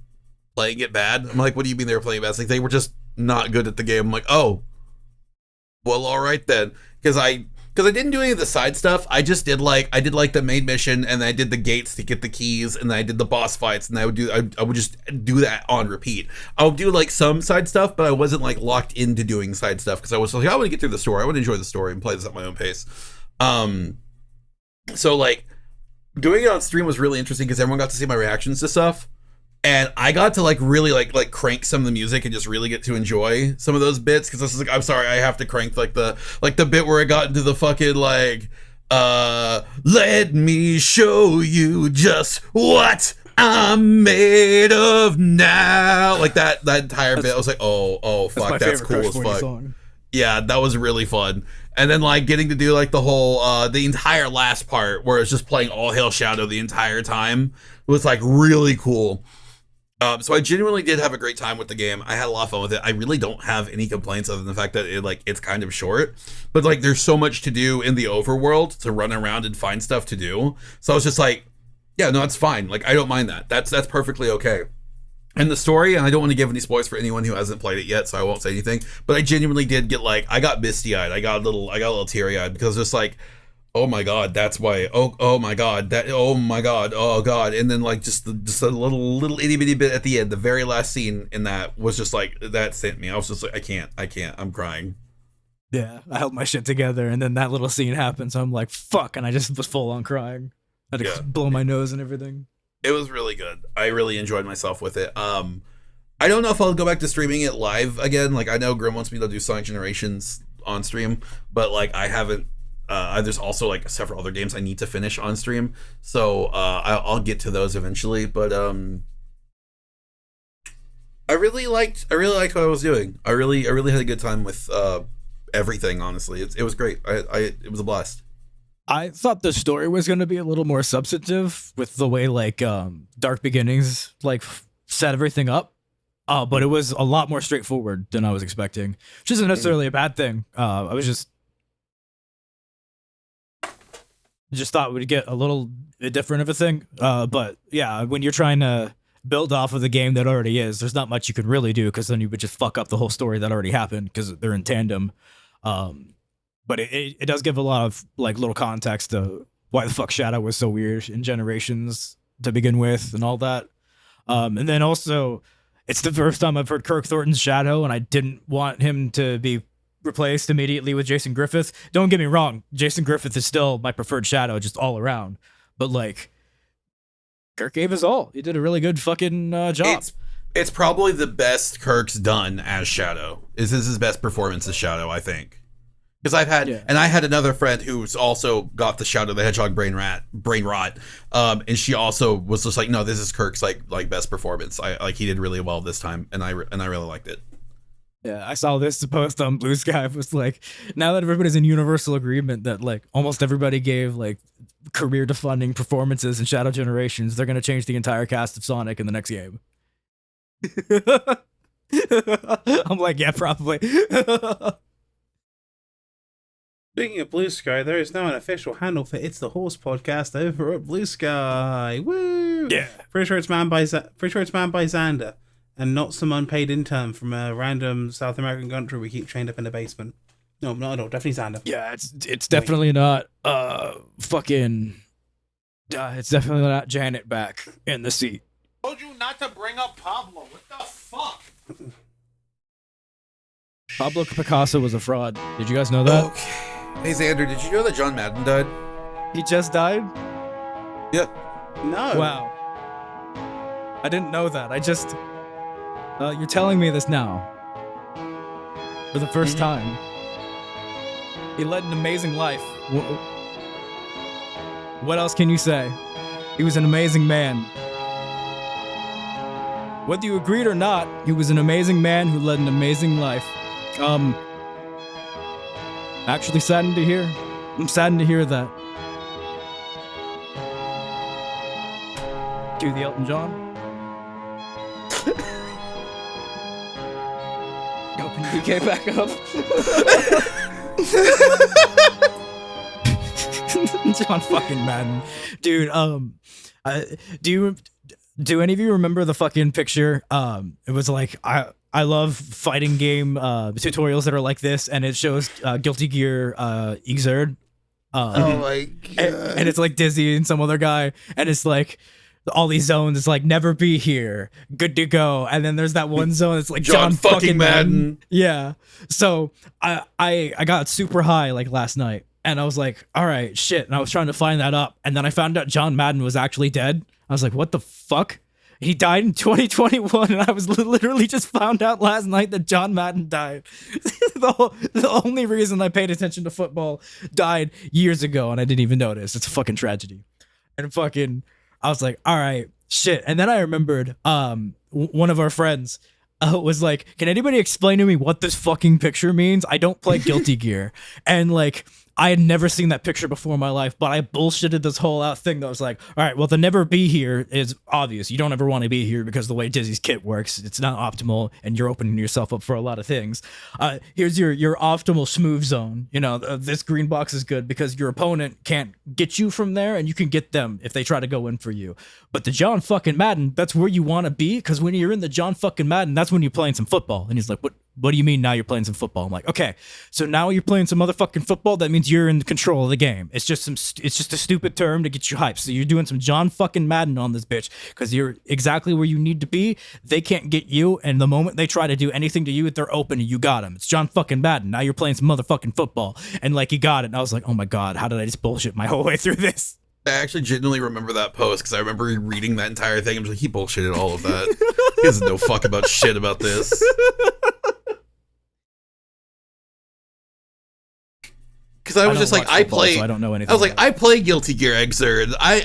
playing it bad. I'm like, what do you mean they were playing it bad? It's like they were just not good at the game. I'm like, oh, well, all right then, because I didn't do any of the side stuff. I just did like the main mission, and then I did the gates to get the keys, and then I did the boss fights, and I would just do that on repeat. I would do like some side stuff, but I wasn't like locked into doing side stuff because I was like, I want to get through the story. I want to enjoy the story and play this at my own pace. So like doing it on stream was really interesting because everyone got to see my reactions to stuff. And I got to like really like crank some of the music and just really get to enjoy some of those bits because this is like, I'm sorry, I have to crank like the bit where I got into the fucking like let me show you just what I'm made of now. Like that entire bit. I was like, oh fuck, that's cool as fuck. Song. Yeah, that was really fun. And then like getting to do like the whole the entire last part where it's just playing All Hail Shadow the entire time was like really cool. So I genuinely did have a great time with the game. I had a lot of fun with it. I really don't have any complaints other than the fact that it's kind of short, but like there's so much to do in the overworld to run around and find stuff to do. So I was just like, yeah, no, it's fine. Like I don't mind that. That's perfectly okay. And the story, and I don't want to give any spoilers for anyone who hasn't played it yet, so I won't say anything. But I genuinely did get like, I got misty eyed. I got a little teary eyed because just like, oh my god, that's why. Oh my god, that. Oh my god, oh god, and then like just a little itty bitty bit at the end. The very last scene in that was just like that sent me. I was just like, I can't. I'm crying. Yeah, I held my shit together, and then that little scene happened. So I'm like, fuck, and I just was full on crying. I had to blow my nose and everything. It was really good. I really enjoyed myself with it. I don't know if I'll go back to streaming it live again. Like I know Grim wants me to do Sonic Generations on stream, but like I haven't. There's also like several other games I need to finish on stream, so I'll get to those eventually. But I really liked what I was doing. I really had a good time with everything. Honestly, it was great. It was a blast. I thought the story was going to be a little more substantive with the way like Dark Beginnings like set everything up. But it was a lot more straightforward than I was expecting, which isn't necessarily a bad thing. I was just thought we'd get a little bit different of a thing. But yeah, when you're trying to build off of the game that already is, there's not much you can really do because then you would just fuck up the whole story that already happened because they're in tandem. But it does give a lot of like little context to why the fuck Shadow was so weird in Generations to begin with and all that. And then also, it's the first time I've heard Kirk Thornton's Shadow, and I didn't want him to be replaced immediately with Jason Griffith. Don't get me wrong, Jason Griffith is still my preferred Shadow, just all around. But like, Kirk gave his all. He did a really good fucking job. It's probably the best Kirk's done as Shadow. This is his best performance as Shadow, I think. Because I had another friend who's also got the Shadow the Hedgehog brain rot, and she also was just like, no, this is Kirk's like best performance. He did really well this time, and I really liked it. Yeah, I saw this post on Blue Sky. It was like, now that everybody's in universal agreement that like almost everybody gave like career-defining performances in Shadow Generations, they're gonna change the entire cast of Sonic in the next game. I'm like, yeah, probably. Speaking of Blue Sky, there is now an official handle for It's the Horse podcast over at Blue Sky. Woo! Yeah. Pretty sure it's manned by Xander, and not some unpaid intern from a random South American country we keep chained up in a basement. No, not at all. Definitely Xander. Yeah, it's definitely not fucking. It's definitely not Janet back in the seat. Told you not to bring up Pablo. What the fuck? Pablo Picasso was a fraud. Did you guys know that? Okay. Hey Xander, did you know that John Madden died? He just died? Yeah. No. Wow. I didn't know that. I just. You're telling me this now. For the first time. He led an amazing life. What else can you say? He was an amazing man. Whether you agreed or not, he was an amazing man who led an amazing life. Actually saddened to hear. I'm saddened to hear that. Cue the Elton John. Open UK back up. John fucking Madden. Dude, do any of you remember the fucking picture? It was like I love fighting game tutorials that are like this, and it shows Guilty Gear Xrd. Oh my god. And it's like Dizzy and some other guy, and it's like all these zones. It's like never be here, good to go, and then there's that one zone. It's like John fucking Madden. Yeah. So I got super high like last night, and I was like, all right, shit. And I was trying to find that up, and then I found out John Madden was actually dead. I was like, what the fuck? He died in 2021, and I was literally just found out last night that John Madden died. The only reason I paid attention to football died years ago, and I didn't even notice. It's a fucking tragedy. And fucking, I was like, all right, shit. And then I remembered one of our friends was like, can anybody explain to me what this fucking picture means? I don't play Guilty Gear. And like, I had never seen that picture before in my life, but I bullshitted this whole out thing that was like, all right, well, the never be here is obvious. You don't ever want to be here because the way Dizzy's kit works, it's not optimal, and you're opening yourself up for a lot of things. Here's your optimal smooth zone. You know, this green box is good because your opponent can't get you from there, and you can get them if they try to go in for you. But the John fucking Madden, that's where you want to be, because when you're in the John fucking Madden, that's when you're playing some football. And he's like, what do you mean now you're playing some football? I'm like, okay, so now you're playing some motherfucking football. That means you're in control of the game. It's just a stupid term to get you hyped. So you're doing some John fucking Madden on this bitch because you're exactly where you need to be. They can't get you, and the moment they try to do anything to you, they're open and you got them. It's John fucking Madden. Now you're playing some motherfucking football, and like you got it. And I was like, oh my god, how did I just bullshit my whole way through this? I actually genuinely remember that post because I remember reading that entire thing. I'm just like, he bullshitted all of that. He doesn't know fuck about shit about this. Because I was just like, I play. So I don't know anything. I was like, I play Guilty Gear Xrd. I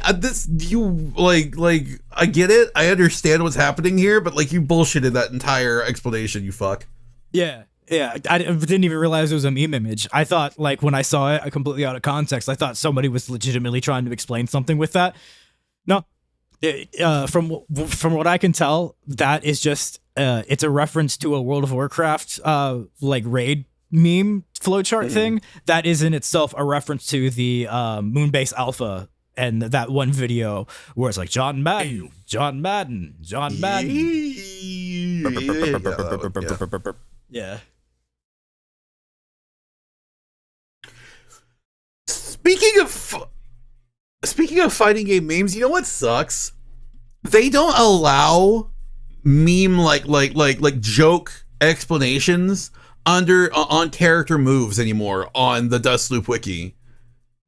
get it. I understand what's happening here, but like, you bullshitted that entire explanation. You fuck. Yeah. I didn't even realize it was a meme image. I thought, like, when I saw it, completely out of context, I thought somebody was legitimately trying to explain something with that. No, from what I can tell, that is just it's a reference to a World of Warcraft like raid meme flowchart thing. That is in itself a reference to the Moonbase Alpha and that one video where it's like John Madden. Yeah. Speaking of fighting game memes, you know what sucks? They don't allow meme like joke explanations on character moves anymore on the Dustloop wiki.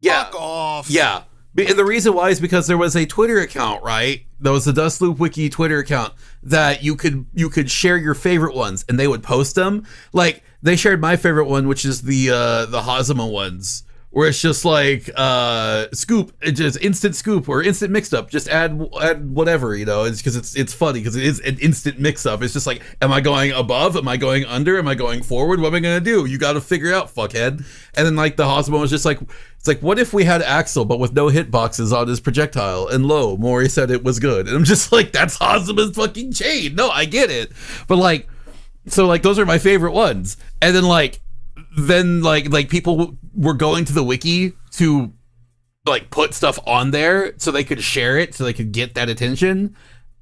Yeah. Fuck off. Yeah. And the reason why is because there was a Twitter account, right? There was a Dustloop wiki Twitter account that you could share your favorite ones and they would post them. Like, they shared my favorite one, which is the Hazama ones, where it's just like scoop, it's just instant scoop or instant mix up. Just add whatever, you know. It's because it's funny because it is an instant mix up. It's just like, am I going above? Am I going under? Am I going forward? What am I gonna do? You got to figure out, fuckhead. And then like the Hazama was just like, it's like, what if we had Axel but with no hitboxes on his projectile? And lo, Mori said it was good. And I'm just like, that's Hazama's fucking chain. No, I get it, but like, so like those are my favorite ones. And then like people were going to the wiki to like put stuff on there so they could share it, so they could get that attention,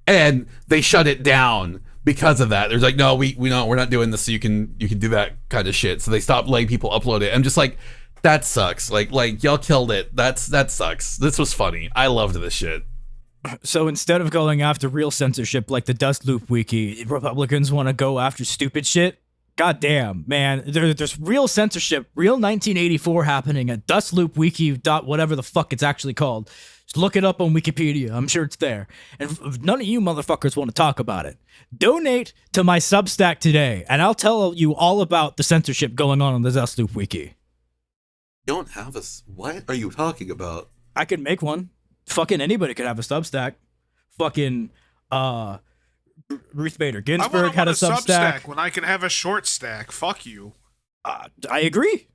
and they shut it down because of that. There's like, no, we're not doing this, so you can do that kind of shit. So they stopped letting people upload it. I'm just like, that sucks. Like y'all killed it. That sucks. This was funny. I loved this shit. So instead of going after real censorship like the Dust Loop Wiki, Republicans want to go after stupid shit? God damn, man. There's real censorship, real 1984 happening at dustloopwiki. Whatever the fuck it's actually called. Just look it up on Wikipedia. I'm sure it's there. And none of you motherfuckers want to talk about it. Donate to my Substack today, and I'll tell you all about the censorship going on the Dust Loop Wiki. Don't have us. What are you talking about? I could make one. Fucking anybody could have a Substack. Fucking Ruth Bader Ginsburg had a Substack. When I can have a short stack. Fuck you. I agree.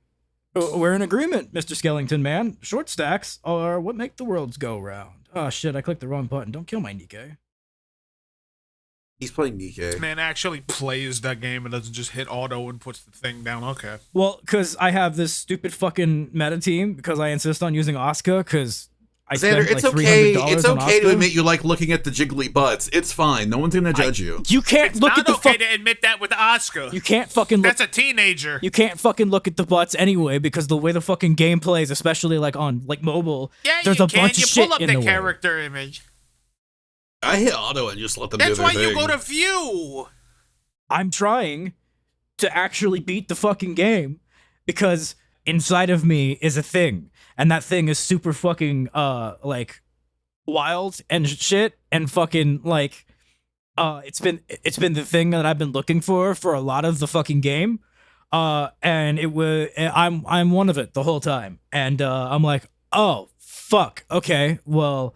We're in agreement, Mr. Skellington, man. Short stacks are what make the worlds go round. Oh shit, I clicked the wrong button. Don't kill my Nikkei. He's playing Nikkei. This man actually plays that game and doesn't just hit auto and puts the thing down. Okay. Well, because I have this stupid fucking meta team because I insist on using Asuka because I Xander, spent it's like okay. $300 It's on okay to Asuka. admit you like looking at the jiggly butts. It's fine. No one's gonna judge you. You can't It's look not at the okay to admit that with Asuka. You can't fucking look. That's a teenager. You can't fucking look at the butts anyway because the way the fucking game plays, especially like on like mobile, Yeah, there's you a can. bunch You of shit pull up in the the way. character image. I hit auto and just let them do That's their why thing. you go to view. I'm trying to actually beat the fucking game because inside of me is a thing, and that thing is super fucking like wild and shit, and fucking like it's been the thing that I've been looking for a lot of the fucking game, and it was I'm one of it the whole time, and I'm like, oh fuck, okay, well.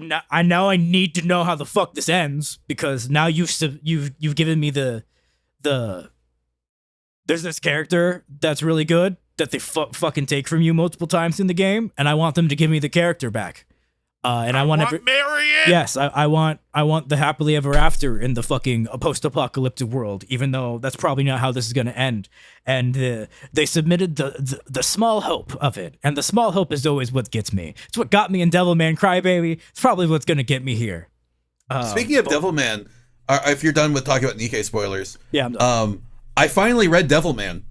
Now I need to know how the fuck this ends because now you've given me the there's this character that's really good that they fucking take from you multiple times in the game, and I want them to give me the character back. And I want Marion. Yes, I want the happily ever after in the fucking post-apocalyptic world, even though that's probably not how this is going to end. And they submitted the small hope of it, and the small hope is always what gets me. It's what got me in Devilman Crybaby. It's probably what's going to get me here. Speaking of Devilman, if you're done with talking about Nikkei spoilers, yeah, I'm done. I finally read Devilman.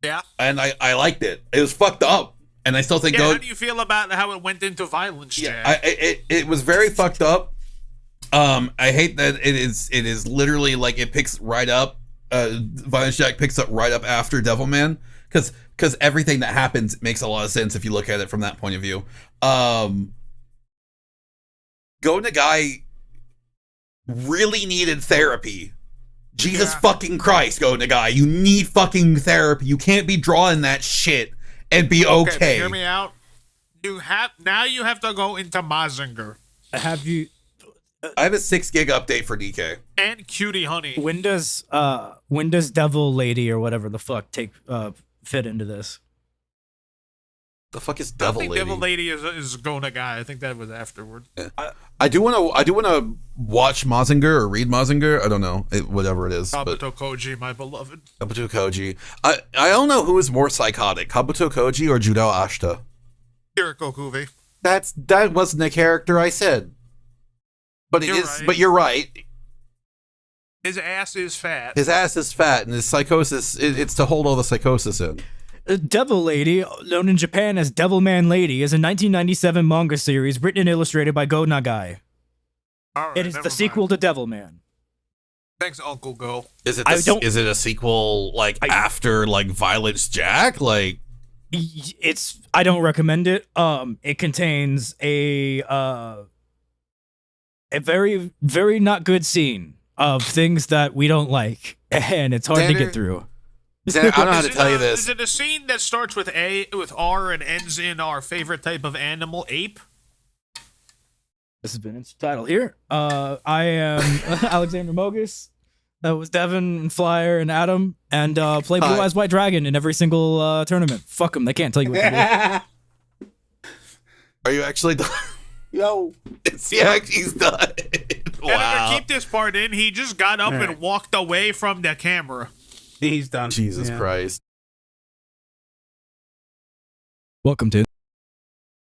Yeah. And I liked it. It was fucked up. And I still think how do you feel about how it went into violence, Jack? It was very fucked up. I hate that it is literally like it picks right up. Violence Jack picks up right up after Devilman because everything that happens makes a lot of sense if you look at it from that point of view. Go Nagai really needed therapy. Jesus fucking Christ, Go Nagai, you need fucking therapy. You can't be drawing that shit and be okay. Hear me out. You have to go into Mazinger. Have you? I have a 6 gig update for DK and Cutie Honey. When does Devil Lady or whatever the fuck fit into this? The fuck is Devil Lady? Devil Lady is Gona Guy. I think that was afterward. Yeah. I do want to watch Mazinger or read Mazinger. I don't know, whatever it is. Kabuto Koji, my beloved. Kabuto Koji. I don't know who is more psychotic, Kabuto Koji or Judao Ashita. Kiriko Kuvi. That wasn't a character I said. But it is. Right. But you're right. His ass is fat. His ass is fat, and his psychosis. It's to hold all the psychosis in. Devil Lady, known in Japan as Devilman Lady, is a 1997 manga series written and illustrated by Go Nagai. Right, it is the sequel to Devilman. Thanks, Uncle Go. Is it a sequel after Violence Jack? I don't recommend it. It contains a very, very not good scene of things that we don't like, and it's hard to get through. I don't know how to tell you this. Is it a scene that starts with R and ends in our favorite type of animal, ape? This has been its title here. I am Alexander Mogus. That was Devon and Flyer and Adam, and play Blue Eyes White Dragon in every single tournament. Fuck them, they can't tell you what to do. Are you actually done? Yo. He's done. Wow. Keep this part in. He just got up and walked away from the camera. He's done. Jesus Christ. Welcome to